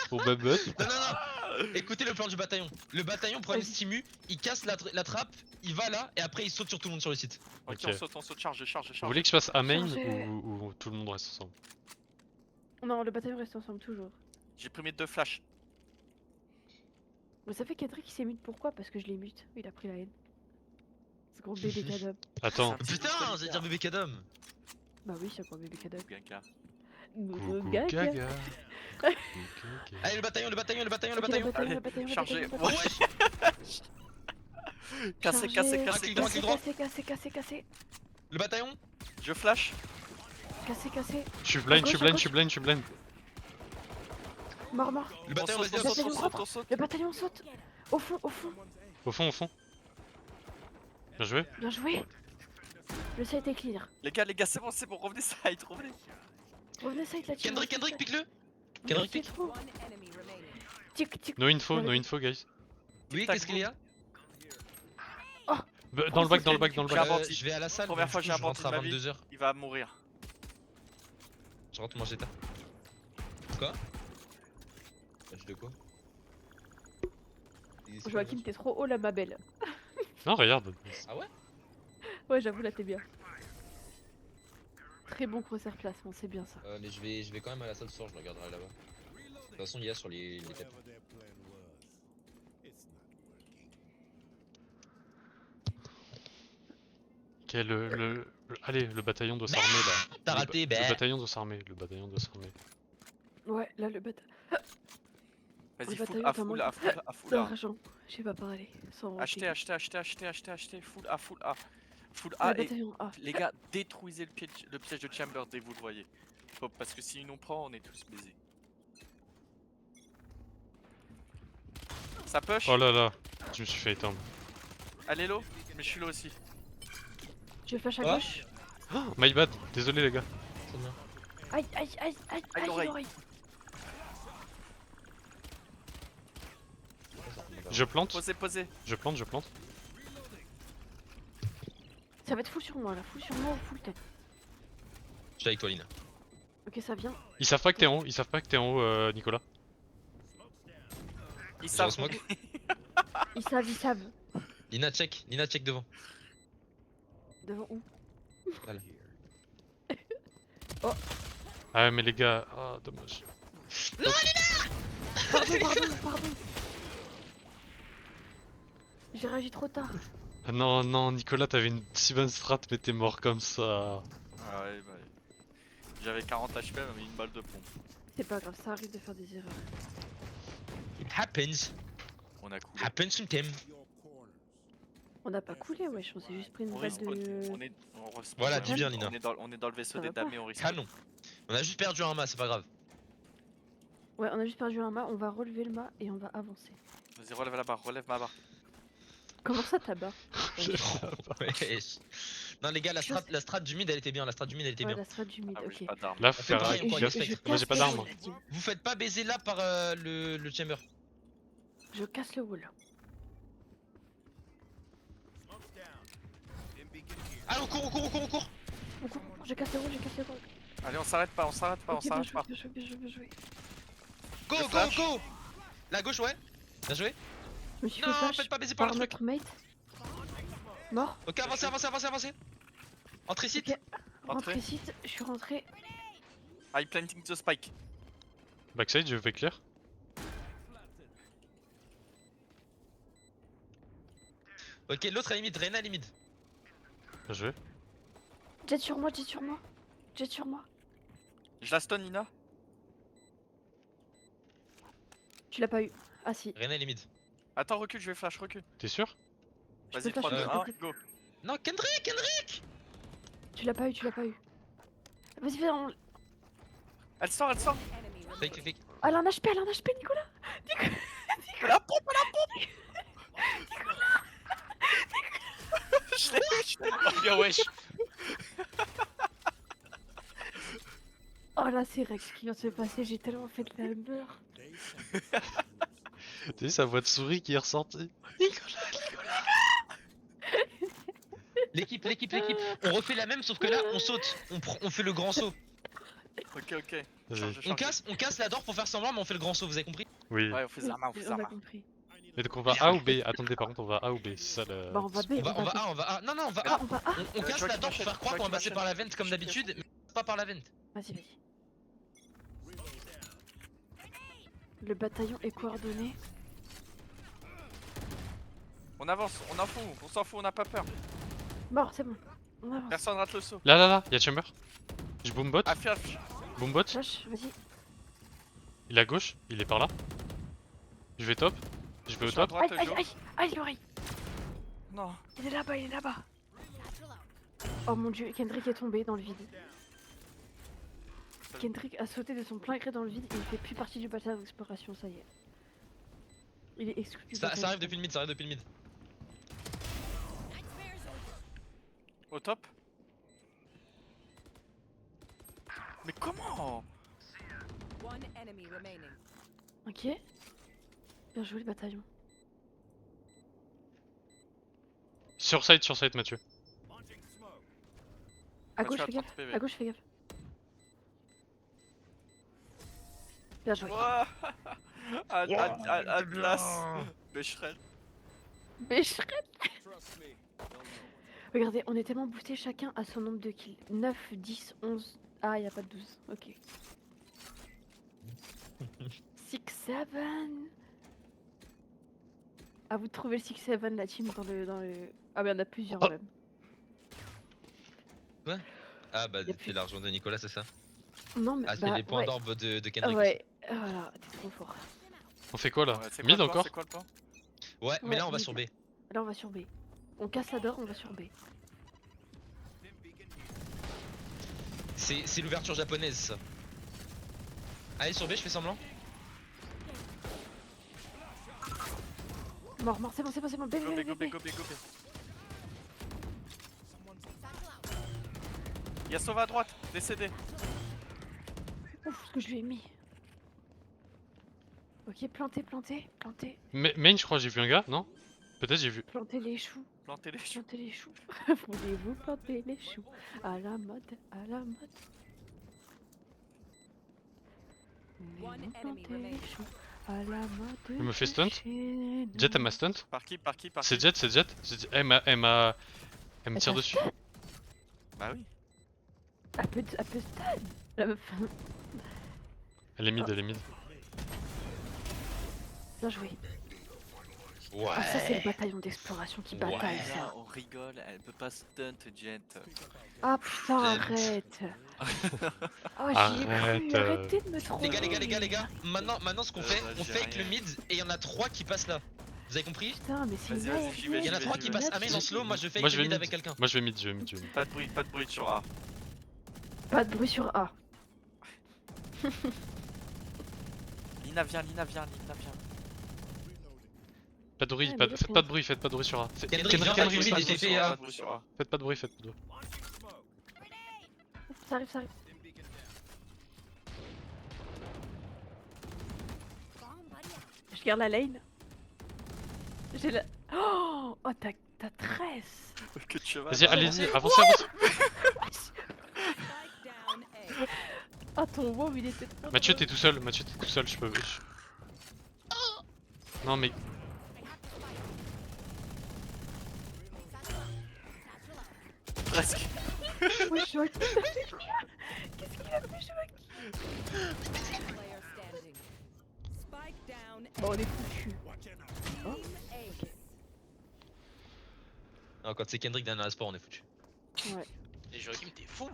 pour bumbot. Non. Écoutez le plan du bataillon. Le bataillon prend une stimu, il casse la trappe, il va là et après il saute sur tout le monde sur le site. Ok, Ok. on saute, charge. Vous voulez que je fasse à main Chargé. ou tout le monde reste ensemble? Non, le bataillon reste ensemble toujours. J'ai pris mes 2 flashs. Mais ça fait qu'Adric il s'est mute, pourquoi? Parce que je l'ai mute, il a pris la haine. Ce gros bébé cadom. Attends, Putain, j'allais dire bébé cadom. Bah oui, c'est un gros bébé cadom. Gaga. coucou Gaga. Gaga. Allez, le bataillon. Ok, le bataillon, Chargé. le bataillon. Cassé. Clic droit. Cassé. Le bataillon. Je flash. Cassé. Je suis blind. Mort. Le bataillon On reste saute, bien. on saute. Le bataillon saute. Au fond. Au fond. Bien joué. Bien joué. Le site est clear. Les gars, c'est bon, revenez side, revenez. Revenez site là-dessus. Kendrick, pique-le. On Kendrick, fait pique. trop. One enemy remaining. Tic. No info, guys. Oui, qu'est-ce qu'il y a Dans le bac. J'ai un bandit. Je vais à la salle. Première du fois coup, j'ai un je rentre à bandit de ma 22h. Il va mourir. Je rentre manger tard. Quoi Match de quoi Joachim, t'es trop haut là, ma belle. Non, regarde. Ah ouais Ouais, j'avoue, là t'es bien. Très bon crosshair placement, c'est bien ça. Mais je vais quand même à la salle ce soir, je le regarderai là-bas. De toute façon, il y a sur les tapis. Ok, allez, le bataillon doit s'armer là. T'as raté, Le bataillon doit s'armer. Ouais, là le bataillon. Vas-y, Le full bataillon, A, vraiment, full A, full A, full A. L'argent, je sais pas parler. Sans Achetez, full A, full A. Full A Le et bataillon A. les gars, détruisez le piège de Chamber dès que vous le voyez. Hop, parce que si nous prend, on est tous baisés. Ça push. Oh là là, je me suis fait éteindre. Allez low, mais je suis low aussi. Je flash à Ah. gauche. Oh, my bad, désolé les gars. C'est bien. Aïe, l'oreille. l'oreille. Je plante. Posez. Je plante. Ça va être full sur moi là, full sur moi ou full tête. Je suis avec toi, Lina. Ok, ça vient. Ils savent pas que t'es en haut, Nicolas. Ils Zéro savent. smoke. Ils savent. Lina check devant. Devant où? Ah mais les gars, ah dommage. Pardon. J'ai réagi trop tard. Ah non, Nicolas, t'avais une si bonne strat, mais t'es mort comme ça. Ah ouais, bah. J'avais 40 HP, mais une balle de pompe. C'est pas grave, ça arrive de faire des erreurs. It happens. On a coulé. Happens sometimes. On n'a pas coulé, wesh, on s'est juste pris une On balle respawn. de. On respawn. Voilà, Ouais. dis bien, Nina. On est dans le vaisseau Ça des va pas. dames et on respawn. Canon. On a juste perdu un mât, c'est pas grave. Ouais, on a juste perdu un mât, on va relever le mât et on va avancer. Vas-y, relève la barre, relève ma barre. Comment ça ta barre? Wesh. Non les gars, la strat du mid elle était bien, la strat du mid elle était Ouais, bien. la strat du mid, Ah oui, ok. j'ai pas d'armes. Là, fait faire. pareil, on croit Je respect. Moi, j'ai pas casse le d'armes. wall, team. Vous faites pas baiser là par le chamber. Je casse le wall. Ah on court. On court, je casse le wall, je casse le wall. Allez, on s'arrête pas, on s'arrête pas, on Ok, bien s'arrête joué, pas. bien joué, bien joué, bien joué. Go Le go flash. go. La gauche ouais. Bien joué. Je me suis fait Non, flash faites pas baiser par par le truc. notre mate. Mort. Ok, avancez. Entrée site. Ok. Rentrez. Rentrez site, je suis rentré. I planting the spike. Backside, je vais clear. Ok, l'autre à limite, Reyna à limite. Bien joué. Jet sur moi, jet sur moi. Jet sur moi. Je la stun, Nina. Tu l'as pas eu. Ah si. Reyna à limite. Attends, recule, je vais flash, recule. T'es sûr? Je Vas-y, peux 3, 2, flash, 1, je peux go. Non, Kendrick. Tu l'as pas eu, tu l'as pas eu. Vas-y, viens. Elle sort, elle sort. Enemy remaining. Fake. Ah, elle a un HP, Nicolas. La pompe, je l'ai. Oh bien wesh. Oh là, c'est Rex qui vient de se passer. J'ai tellement fait de la beurre. T'as vu sa voix de souris qui est ressortie? L'équipe. On refait la même sauf que là on saute. On fait le grand saut. Ok, ok. Vas-y. On casse la door pour faire semblant mais on fait le grand saut, vous avez compris? Oui. Ouais, on fait Zarma, on fait On a Zarma. compris. Mais donc on va A ou B? Attendez, par contre, on va A ou B? C'est ça le. Bah, on va B. On va A. Non, on va Ah, A. on va A. On casse tu vois la qui door pour m'achète, faire croire tu qu'on vois va qui passer par la m'achète. vente comme d'habitude, mais pas par la vente. Vas-y. Le bataillon est coordonné. On avance, on s'en fout, on n'a pas peur. Mort, c'est bon. On avance. Personne rate le saut. Là, y'a Chamber. Je boom bot. Ah, flash. Boom bot. Flash, vas-y. Il est à gauche, il est par là. Je vais top. Je vais au Je suis à top. droite, Aïe, Jo. aïe, l'oreille. Non. Il est là-bas. Oh mon dieu, Kendrick est tombé dans le vide. Kendrick a sauté de son plein gré dans le vide et il fait plus partie du bataillon d'exploration, ça y est. Il est exclu. du Ça bataillon. arrive depuis le mid, Au top. Mais comment? One enemy remaining. Ok. Bien joué le bataillon. Sur site, Mathieu. À Moi, gauche, je fais suis à gaffe. 30 PV. À gauche, fais gaffe. Bien joué. Ouah. Atlas. Becherel. Bécherel. Regardez, on est tellement boosté chacun à son nombre de kills. 9, 10, 11. Ah, y a pas de 12. Ok. 6, 7. À vous de trouver le 6, 7 la team dans le... Ah, mais il y en a plusieurs Oh. même. Ah bah Y a c'est plus- l'argent de Nicolas, c'est ça? Non, mais Ah c'est bah, les points ouais. d'orbe de Kendrick. Ouais, voilà, t'es trop fort. On fait quoi là? Ouais, c'est quoi Mid le plan, encore? c'est quoi le plan? Ouais, mais Ouais, là on va mid. sur B. Là, on va sur B. On casse la door, on va sur B. C'est l'ouverture japonaise ça. Allez sur B, je fais semblant. Mort, c'est bon. B, Go, B, go, B, B. go, go. Y'a Sauva à droite, décédé. Ouf, ce que je lui ai mis. Ok, planter. Main, je crois, j'ai vu un gars, non? Peut-être j'ai vu. Planter les choux. Plantez les choux. Planter les choux. Voulez-vous planter les choux? À la mode. One Voulez-vous enemy planter remaining. les choux? À la mode. Il me fait stunt. chez nous. Jet, elle m'a stunt. Par qui? C'est Jet. Elle me tire t'a dessus. Bah oui. Elle peut stun. La meuf. Elle est mid. Bien joué. Ouais. Ah, ça, c'est le bataillon d'exploration qui Ouais. bataille, Là, ça. on rigole, elle peut pas stunt Jet. Ah putain, arrête. Oh, j'y ai Arrête, cru. Arrêtez de me tromper. Les gars, maintenant ce qu'on fait, on j'ai fake rien. le mid et il y en a 3 qui passent là. Vous avez compris? Putain, mais c'est Vas-y, une vas-y, j'y vais, Il y en a j'y 3 vais, qui j'y passent à main en slow, moi je fake Moi je le vais mid mid. avec quelqu'un. Moi je vais mid. Pas de bruit sur A. Pas de bruit sur A. Lina viens. Pas de bruit, Ouais, pas mais de- faites pas de bruit, faites pas de bruit sur A. Kendrick, viens, Kendrick, Kendrick, pas de il bruit est sur TP, A. hein. Pas de bruit sur A. Faites pas de bruit, faites pas de bruit. Ça arrive, ça arrive. Je garde la lane. J'ai la... Oh, t'as 13. Que de cheval. Vas-y, allez-y, avancez, avancez. Spike down A. Ah, ton wow, il était trop Mathieu, drôle. t'es tout seul, Mathieu, t'es tout seul, je peux. Non, mais. Presque. Ouais, Joachim, t'as fait quoi? Qu'est-ce qu'il a fait, Joachim? Player standing. Spike down A. Bon, on est foutus. Team Ace. Non, quand c'est Kendrick d'un sport, on est foutu. Ouais. Et Joachim, t'es fou.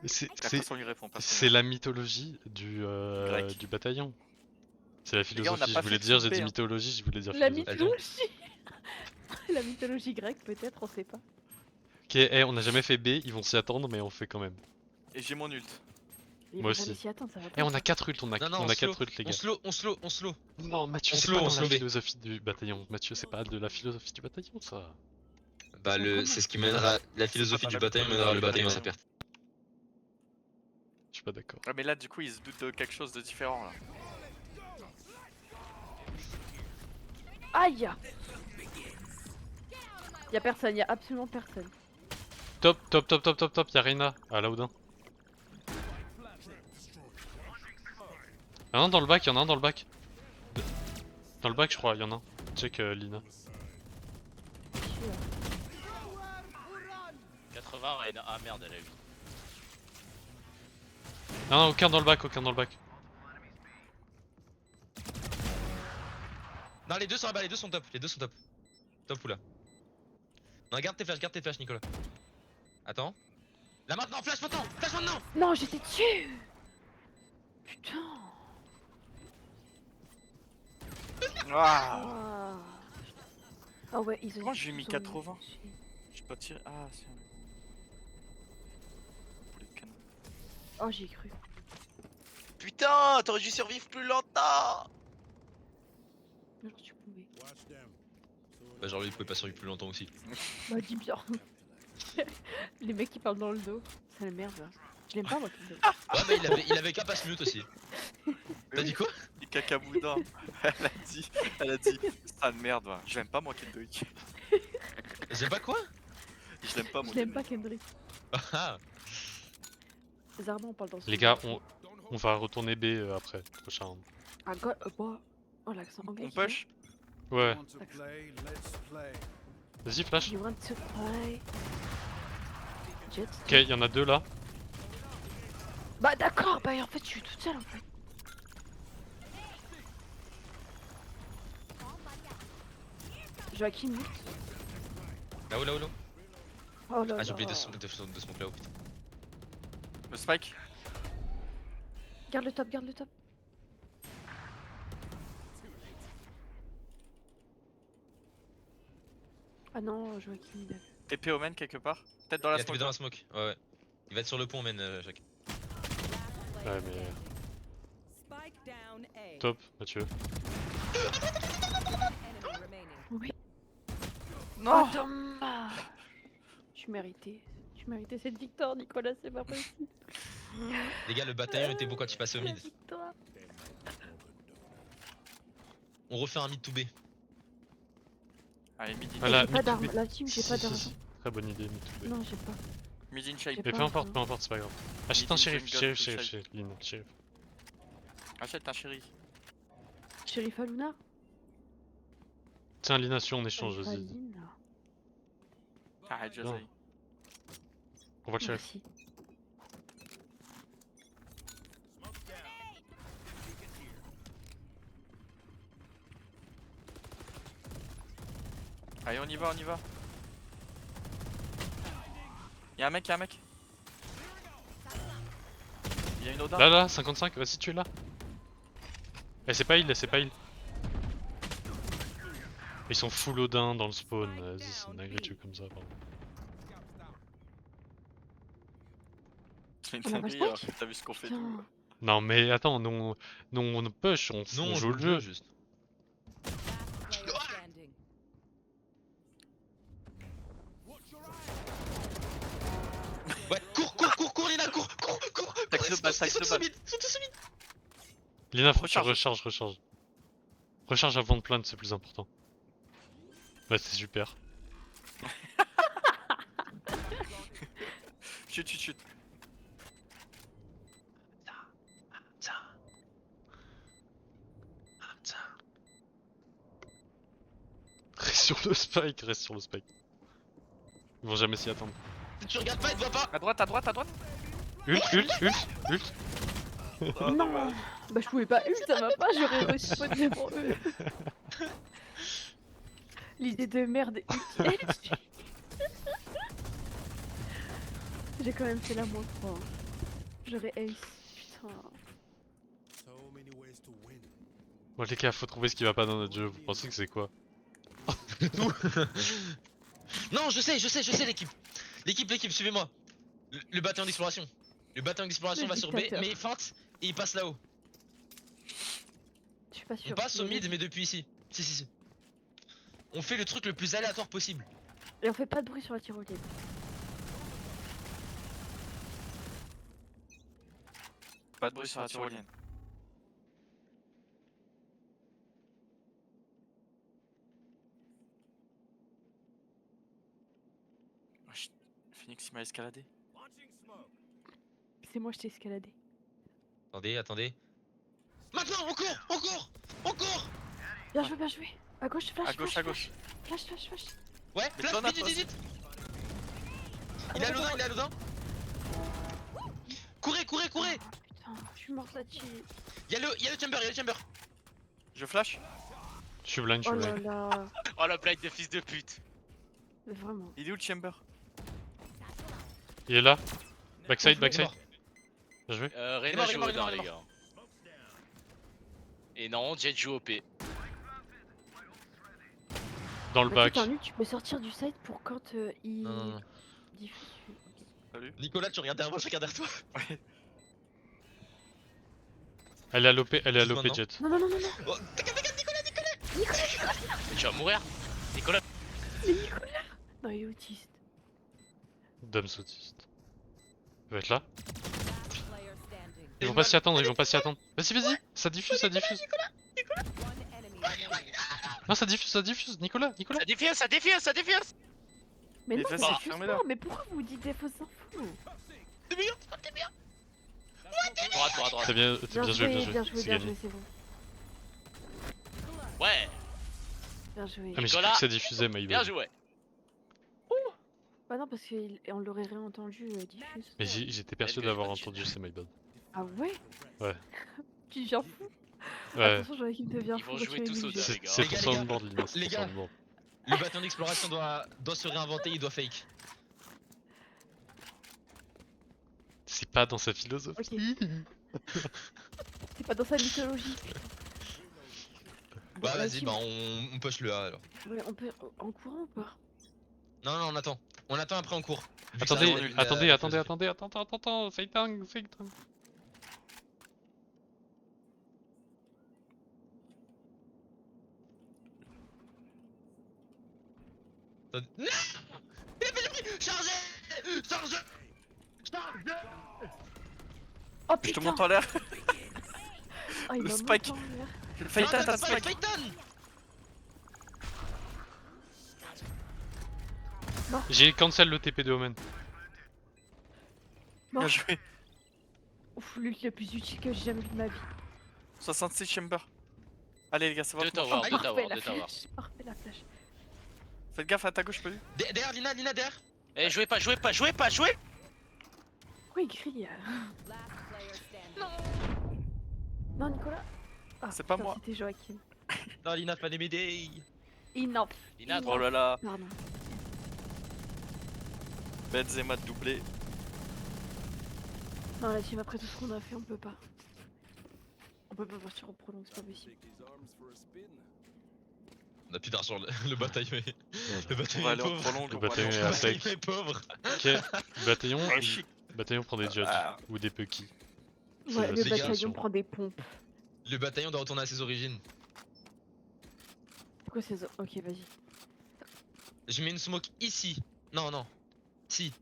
C'est Personne lui répond. personne c'est lui la mythologie Grec. du bataillon. C'est la Les gars, on n'a philosophie, pas je voulais fait dire, de j'ai dit souper, hein. mythologie, je voulais dire La philosophie. mythologie. La mythologie grecque, peut-être, on sait pas. Ok, hey, on a jamais fait B, ils vont s'y attendre, mais on fait quand même. répond. Et j'ai mon ult. Ils Moi vont jamais aussi. s'y attendre, ça va Eh, pas. on a 4 ults, on a, Non, non, on on a slow. 4 ults, les On gars. slow, on slow, on slow. Non, Mathieu, On c'est slow, pas on dans la slow B. philosophie du bataillon. Mathieu, c'est pas de la philosophie du bataillon, ça. Bah, c'est ce qui mènera. La philosophie du bataillon mènera le bataillon à sa perte. Je suis pas d'accord. Ouais, mais là, du coup, il se doute de quelque chose de différent là. Aïe. Y'a personne, y'a absolument personne. Top, top, top, top, top, top, y'a Reina à Laudin. Y'en a un dans le bac, y'en a un dans le bac. Dans le bac, je crois, y'en a un. Check Lina. 80, Reyna. Ah merde, elle a eu. Non, aucun dans le bac, aucun dans le bac. Non, les deux sont là-bas, les deux sont top, les deux sont top. Top ou là. Non, garde tes flashs, Nicolas. Attends. Là maintenant, flash maintenant. Non, j'étais dessus. Putain. Ah. Ah. Ah ouais, ils ont. Moi, j'ai mis ils ont 80. J'ai pas tiré. Ah, c'est un. Boulet de canon. Oh, j'y ai cru. Putain, t'aurais dû survivre plus longtemps. Non, tu pouvais. Bah, genre lui, il pouvait pas survivre plus longtemps aussi. Bah, dis bien. Les mecs qui parlent dans le dos. C'est la merde. Là. Je l'aime pas, moi, tout le dos. Ouais, bah, il avait qu'un passe mute aussi. T'as dit quoi? Et caca boudin. Elle a dit, ça de merde, va. Je l'aime pas moi Kendrick. J'aime pas quoi? Je l'aime pas moi. Je l'aime pas, Kendrick. Ah, Zarma, on parle dans ce Les gars, on va retourner B après, prochain round. Ah, god, bah. Oh, l'accent anglais. On push. Ouais, vas-y, flash. You want to play? Jet. Ok, y'en a deux là. Bah, d'accord, bah, en fait, je suis toute seule, en fait. Joachim, mute. là-haut, là-haut, là-haut. Oh là Ah, j'ai oublié là. de smoke là-haut, putain. Le spike. Garde le top, garde le top. Ah non, Joachim, il a vu. TP Omen quelque part. Peut-être dans la Il a tapé smoke. dans la smoke, ouais, ouais. Il va être sur le pont, men, Jacques. Ouais, mais Spike down A. top, Mathieu. Enemy remaining. Oui. Non. Oh, dommage. Tu méritais. Tu méritais cette victoire, Nicolas, c'est pas possible. Les gars, le bataillon était beau quand il passait au La mid. victoire. On refait un mid to B. Allez, mid in. Voilà, J'ai pas mid to d'armes. B. La team, j'ai Si, pas si, d'armes. si. Très bonne idée, mid to B. Non, j'ai pas. Mid in shape. J'ai Mais pas, peu importe, non. peu importe, c'est pas grave. Achète Mid un in shérif, jungle, shérif, tout shérif, Lina, shérif. Achète un chéri. Sheriff Aluna. Tiens, Lina, sur en échange, Sheriff vas-y. Alina. Arrête, Non. José. On voit le shérif. Merci. Allez, on y va, on y va. Y'a un mec, y'a un mec. Y'a une Odin. Là, là, 55, vas-y, tu es là. Eh, c'est pas il, c'est pas il. Ils sont full Odin dans le spawn, vas-y, c'est une agriture comme ça, pardon. C'est une On a pas dinguerie, le alors spike que t'as vu ce qu'on fait nous. Putain. Non, mais attends, nous on push, on Non, joue le jeu. juste. Ouais, cours, Lina, cours, Tac ils le sont bas, tous- tac ils sont le tous bas. au mid, ils sont tous au mid. Lina, faut que tu Recharge. recharges. Recharge avant de plaindre, c'est plus important. Ouais, c'est super. Chut. Reste sur le spike. Ils vont jamais s'y attendre. Tu regardes pas, il te voit pas. À droite. Ult. Non. Bah je pouvais pas ult, ça va pas, j'aurais respawn devant eux. L'idée de merde ult. J'ai quand même fait la moins 3. J'aurais ace. Putain. Bon les gars, faut trouver ce qui va pas dans notre jeu. Vous pensez que c'est quoi? Non, je sais l'équipe. L'équipe, suivez-moi. Le bataillon d'exploration. Le bataillon d'exploration Le va sur B, dictateur. mais il feinte et il passe là-haut. Je suis pas On sûre. passe au mid, mais depuis ici. Si. On fait le truc le plus aléatoire possible. Et on fait pas de bruit sur la tyrolienne. Pas de bruit sur la tyrolienne. Oh, chut. Phoenix il m'a escaladé. C'est moi, je t'ai escaladé. Attendez. Maintenant, on court. Bien joué. À gauche, flash. À gauche. Flash. Ouais, Mais flash, t'en as vite. Il est à l'Odin. Courez. Putain, je suis morte là-dessus. Il y a le chamber. Je flash. Je suis blind. Oh là là. Oh la blague de fils de pute. Mais vraiment. Il est où le chamber? Il est là. Backside. Il est mort. Bien joué. Reyna Il est joue mort, au il est mort, les gars. Et non, Jet joue OP. Dans le Bah, bac. putain, lui, tu peux sortir du site pour quand il Non. diffuse. Salut. Nicolas, tu regardes derrière moi, je regarde derrière toi. Elle est à l'OP, Maintenant. Jet. Non. Oh, Mais tu vas mourir. Nicolas. Mais Nicolas. Non, il est autiste. Dame sautiste. Il va être là. Player standing. Ils vont pas s'y attendre. Vas-y. Ça diffuse. One enemy remaining. Non, ça diffuse. Nicolas. Ça défiance. Mais Mais non, vas-y, c'est juste fermez-la. pas. Mais pourquoi vous dites des fausses infos? T'es bien. Droite. T'as bien joué. Bien C'est joué, gagné. c'est bon. Ouais, Bien joué. Ah, mais j'ai cru Nicolas. que ça diffusait, my bien bad. joué. Bah non, parce qu'on l'aurait réentendu diffuse. Mais j'étais persuadé d'avoir entendu, c'est my bad. Ah ouais? Ouais. Tu viens fou? Ouais. Attention, j'aurais qu'il devient Ils fou. vont quand jouer tu vas tous au aimer le dé, jeu. les gars. C'est Les ton gars, soundboard, Lina. C'est les ton gars. soundboard. Le bataillon d'exploration doit se réinventer, il doit fake. C'est pas dans sa philosophie. Ok. C'est pas dans sa mythologie. Bah vas-y, team. bah on push le A alors. Ouais, on peut en courant ou pas? Non, on attend. On attend après on court. Vu que Attendez, ça annule la philosophie. attends. Fake tank. Non, il a fait le bruit. Chargez. Oh Je te putain! monte en l'air. Oh, il le m'a spike. monté en l'air. Phaeton, t'as Spike, spike. J'ai cancel le TP de Omen. Bien joué. Ouf, l'ult le plus utile que j'ai jamais vu de ma vie. 66 chamber. Allez les gars, c'est Deux votre towers, manche. deux Parfait towers, la deux towers. flash. Parfait la flash. Faites gaffe à ta gauche, Pelu. Derrière, Lina, derrière. Eh, jouez pas. Pourquoi il crie? Last player standing. Non, Nicolas? Ah, C'est pas putain, moi. C'était Joachim. Non, Lina, pas m'aider. Enough. Lina, Oh là là. Pardon. Benzema de doublé. Non, la team, après tout ce qu'on a fait, on peut pas. On peut pas partir au prolong, c'est pas possible. On a plus d'argent, le bataillon est... Le On bataillon va est aller en pauvre. prolonge. Le on va bataillon aller est en- à Le sec. bataillon est pauvre. Ok. Bataillon. Chic. Bataillon prend des judges. Ah. Ou des pucky. Ouais, C'est le les gars, bataillon sont- prend des pompes. Le bataillon doit retourner à ses origines. Pourquoi c'est... Ok, vas-y. Je mets une smoke ici. Non. Si.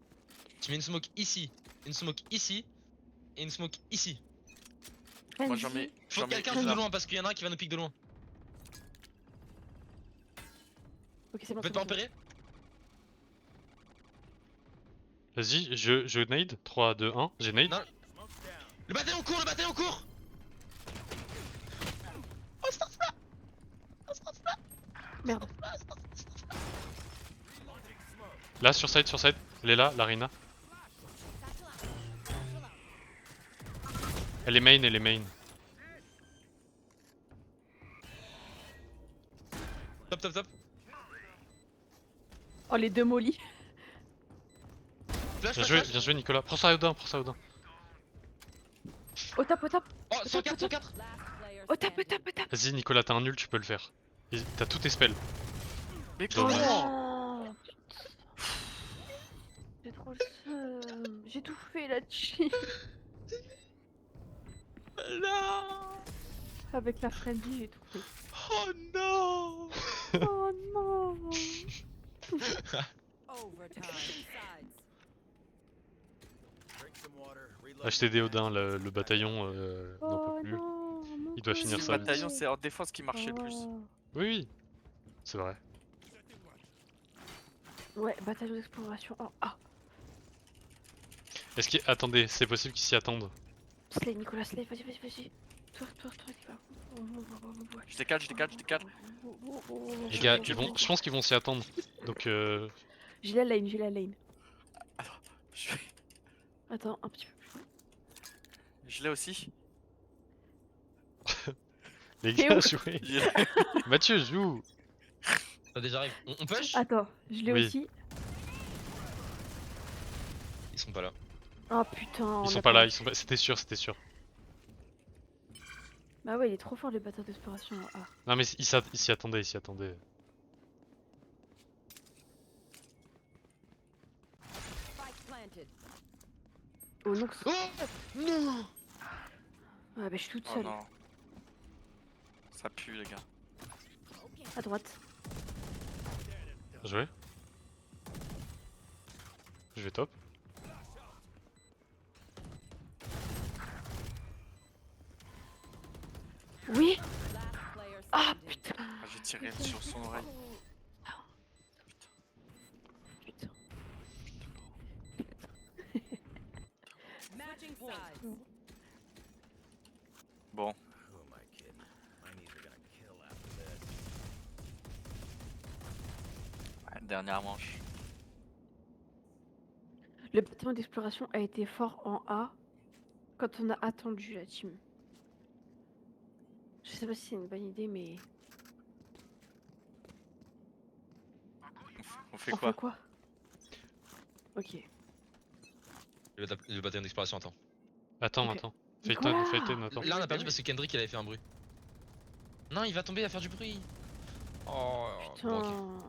Tu mets une smoke ici, une smoke ici, et une smoke ici. Moi j'en mets. Faut J'en mets quelqu'un une de là. loin parce qu'il y en a un qui va nous piquer de loin. Ok, c'est bon. Faites pas empérer. Vas-y, je nade. 3, 2, 1. J'ai nade. Non. Le bataillon court, le bataillon court. Merde. Là, sur side, sur side. Elle est là, Larina. Elle est main, elle est main. Top, top, top. Oh, les deux molly. Flash, Bien flash, joué, flash. bien joué Nicolas. Prends ça Odin, prends ça Odin. Au top, au top. Oh, 104, 104. Last player Au top, au standing. top, au top. Vas-y Nicolas, t'as un nul, tu peux le faire. T'as tous tes spells. Mais Dommage. comment? Oh, putain. J'ai trop le seum. J'ai tout fait là-dessus. Non. Avec la frenzy, j'ai tout fait. Oh non. Oh non. Overtime. Sides. Ah, je t'ai aidé Odin, le bataillon n'en Oh peut plus. non. mon Il doit Dieu. finir Le ça vite. bataillon, c'est en défense qui marchait le plus. Oh. Oui, oui. C'est vrai. Ouais, bataillon d'exploration. Oh, ah. Est-ce qu'il... Attendez, c'est possible qu'ils s'y attendent. Slay, Nicolas, Slay, vas-y, vas-y, vas-y. Toi, Nicolas. Je décale, je décale, je décale. Les gars, je pense qu'ils vont s'y attendre. Donc J'ai la lane, j'ai la lane. Je, Attends, un petit peu plus. je l'ai aussi. les T'es gars, où jouez. Je l'ai. Mathieu, joue. Ça déjà arrive. On push. Attends, je l'ai Oui. aussi. Ils sont pas là. Oh putain. Ils on sont a pas là, ils sont pas... C'était sûr, c'était sûr. Bah ouais, il est trop fort le bataillon d'exploration. Ah. Non mais ils s'y attendaient, ils s'y attendaient. Spike planted. Oh non. Oh non. Ah bah je suis toute Oh seule. non. Ça pue les gars. À droite. Joué. Je vais top. Oui. Last player Ah standing. putain. Ah, j'ai tiré sur son oreille. Putain. Matching sides. Bon. Ouais, dernière manche. Le bataillon d'exploration a été fort en A quand on a attendu la team. Je sais pas si c'est une bonne idée, mais. On fait On quoi? fait quoi? Ok. Le bataillon d'exploration, attends. Attends, Ok. attends. Nicolas Phaeton, attends. Là on a perdu parce que Kendrick il avait fait un bruit. Non, il va tomber à faire du bruit. Oh. Putain. Bon, ok.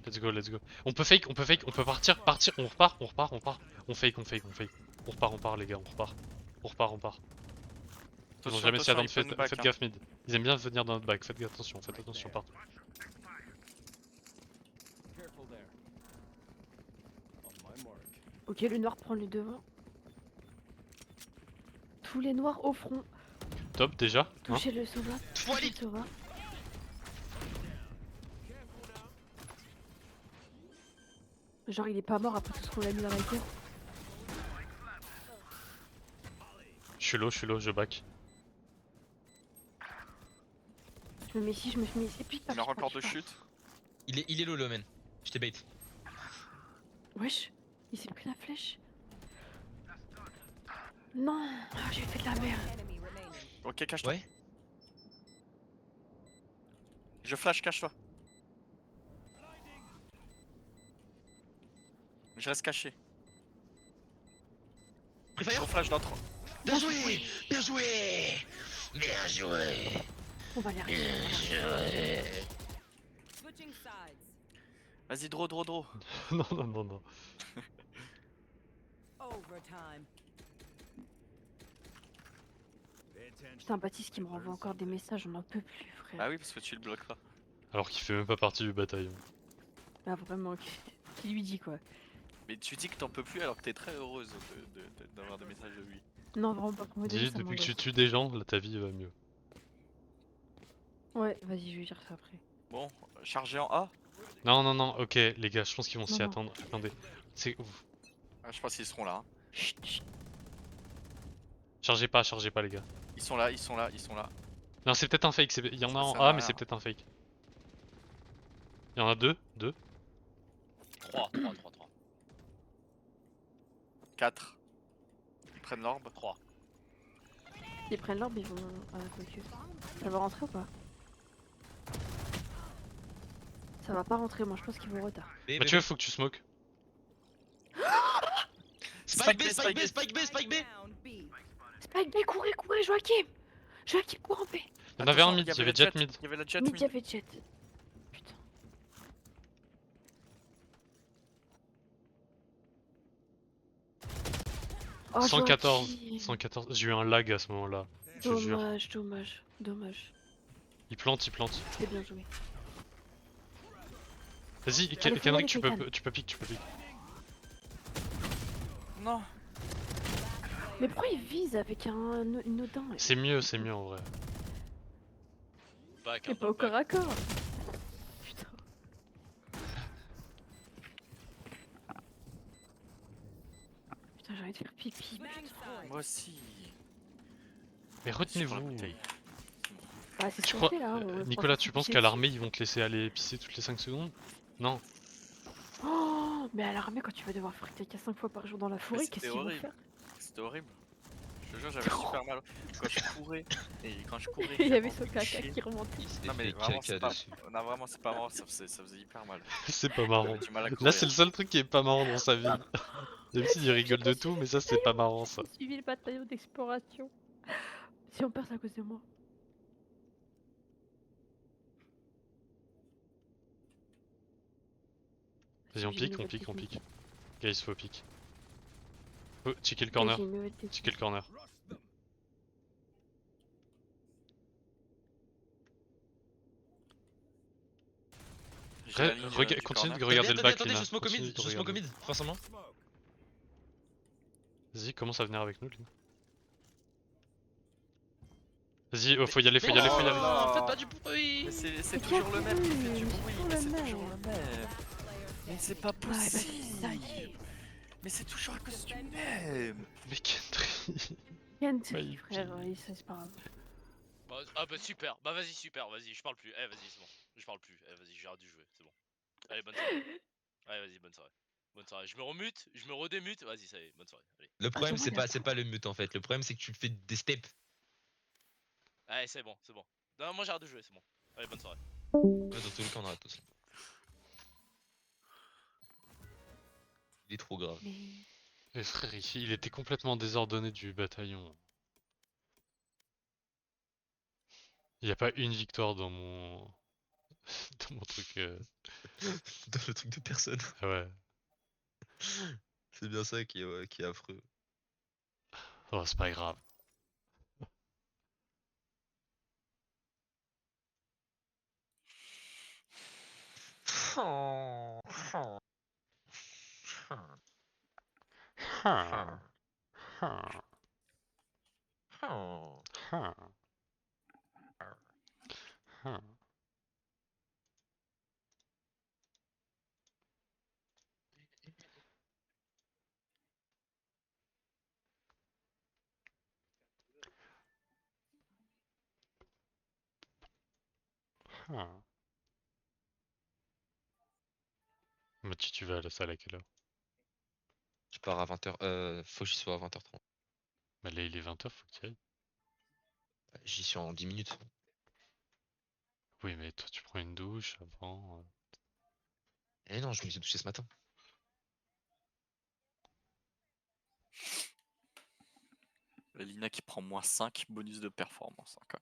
Let's go, let's go. On peut fake, on peut partir, on repart. On fake. On repart les gars, on repart. Ils vont Attention, jamais s'y attention, attendre, il peut nous back, faites hein. gaffe mid. Ils aiment bien venir dans notre back, faites attention partout. Ok, le noir prend les devants. Tous les noirs au front. Top déjà, hein. Touchez le Sova. Fois Touchez le Sova. Genre, il est pas mort après tout ce qu'on l'a mis dans la gueule. Je suis low, je back. Je me mets ici, je me mets ici. Et puis, Il a encore de chute. Il est low le man. Je t'ai bait. Wesh, il s'est pris la flèche. Non, ah, j'ai fait de la merde. Enemy remaining. Ok, cache-toi. Ouais. Je flash, cache-toi. Je reste caché. Free Je Fire. flash dans 3. Bien joué. Bien joué. Bien joué. On va les arriver. Joué. Switching sides. Vas-y, draw. non. Overtime. Putain, Baptiste qui me renvoie encore des messages, on en peut plus, frère. Ah oui, parce que tu le bloques pas. Alors qu'il fait même pas partie du bataillon. Ah, vraiment, qui lui dit quoi? Mais tu dis que t'en peux plus alors que t'es très heureuse d'avoir des messages de lui. Non, vraiment pas pour me donner Dis, ça depuis que tu m'angoisse. tues des gens, là, ta vie va mieux. Ouais, vas-y, je vais dire ça après. Bon, chargé en A. Non, non, non, ok, les gars, je pense qu'ils vont Non, s'y non. attendre. Attendez. C'est... Ah, je pense qu'ils seront là. Hein. Chut, chut. Chargez pas, les gars. Ils sont là, ils sont là, ils sont là. Non, c'est peut-être un fake. Il y en a Ça en sert à A, mais rien. c'est peut-être un fake. Il y en a deux. 3, 3, 3, 3. 4. Ils prennent l'orbe. 3. Ils prennent l'orbe, ils vont. Ah, quoique. Ça va rentrer ou pas? Ça va pas rentrer, moi je pense qu'ils vont retard. Mathieu, faut que tu smoke. Spike B, Spike B, Spike B, Spike B. Down B. Spike B, courez, courez, Joachim! Joachim, cours en paix! Il y en avait un Attention, mid, il y avait jet mid. Il y avait la jet Mid, mid. y'avait jet. Putain. Oh, 114, Joachim. 114. J'ai eu un lag à ce moment-là. Je te jure. Dommage, dommage, dommage. Il plante. C'était bien joué. Vas-y, Allez, Kendrick, fais-moi tu les peux pique. Non. Mais pourquoi il vise avec une odin? C'est mieux en vrai. Back, C'est pas au corps à corps. Putain. Putain, j'ai envie de faire pipi. Putain. Moi aussi. Mais Sur la retenez-vous. bouteille. Bah, c'est Tu ce qu'on crois... fait là. on va Nicolas, pouvoir tu se penses pisser qu'à dessus. l'armée, ils vont te laisser aller pisser toutes les 5 secondes? Non. Oh, mais à l'armée, quand tu vas devoir friter qu'à 5 fois par jour dans la forêt, c'était qu'est-ce qu'ils vont horrible. faire? C'était horrible. Je te jure, j'avais super mal. Quand je courais. Et quand je courais. Il y avait j'avais son envie de caca chier. qui remontait. Il s'est Non, mais fait vraiment, c'est caca pas. dessus. Non, vraiment, c'est pas marrant. Ça faisait hyper mal. C'est pas marrant. J'avais du mal à Là, courir. c'est le seul truc qui est pas marrant dans sa vie. D'habitude, il rigole de tout, mais ça, c'est pas marrant ça. J'ai suivi le bataillon d'exploration. Si on perd, c'est à cause de moi. Vas-y, on J'ai une pique, on nouvelle pique, on technique. pique. Guys, faut pique. Oh, checker le Ouais, corner. j'ai une nouvelle technique. Checker le corner. J'ai la ligne du Continue de corner. regarder le back, Attendez, Lina. je smoke au Continue mid, de je smoke au regarder. mid, forcément. Vas-y, commence à venir avec nous, Lina. Vas-y, faut y aller, faut y Mais aller, non, faut y aller. non. Faites pas du bruit. Mais c'est Mais toujours le même qui fait du mais bruit. toujours Mais le c'est même. toujours le même. Mais c'est pas Ouais, bah, ça possible. y est. Mais c'est toujours à cause du même. Mais Kendrick. Kent, Ouais, il frère, pille. c'est pas grave. Ah bah super, bah vas-y super, vas-y, je parle plus. Eh vas-y, c'est bon. Je parle plus. Eh vas-y, j'ai arrêté de jouer, c'est bon. Allez, bonne soirée. Allez, vas-y, bonne soirée. Bonne soirée. Je me remute, je me redémute. Vas-y, ça y est, bonne soirée. Allez. Le problème, Attends, c'est il pas, a c'est pas le mute en fait. Le problème, c'est que tu fais des steps. Allez, c'est bon, c'est bon. Non, moi j'arrête de jouer, c'est bon. Allez, bonne soirée. Ouais, dans tous les cas, on arrête tous. Il est trop grave. Mais. Mais frère, ici, il était complètement désordonné du bataillon. Il n'y a pas une victoire dans mon... dans mon truc. Dans le truc de personne. Ah ouais. C'est bien ça qui est affreux. Oh, c'est pas grave. Mathieu, tu vas à la salle à quelle heure? Je pars à 20h. Faut que j'y sois à 20h30. Bah là, il est 20h, faut que tu y ailles. J'y suis en 10 minutes. Oui, mais toi, tu prends une douche avant. Eh non, je me suis douché ce matin. Lina qui prend -5 bonus de performance. Hein, quand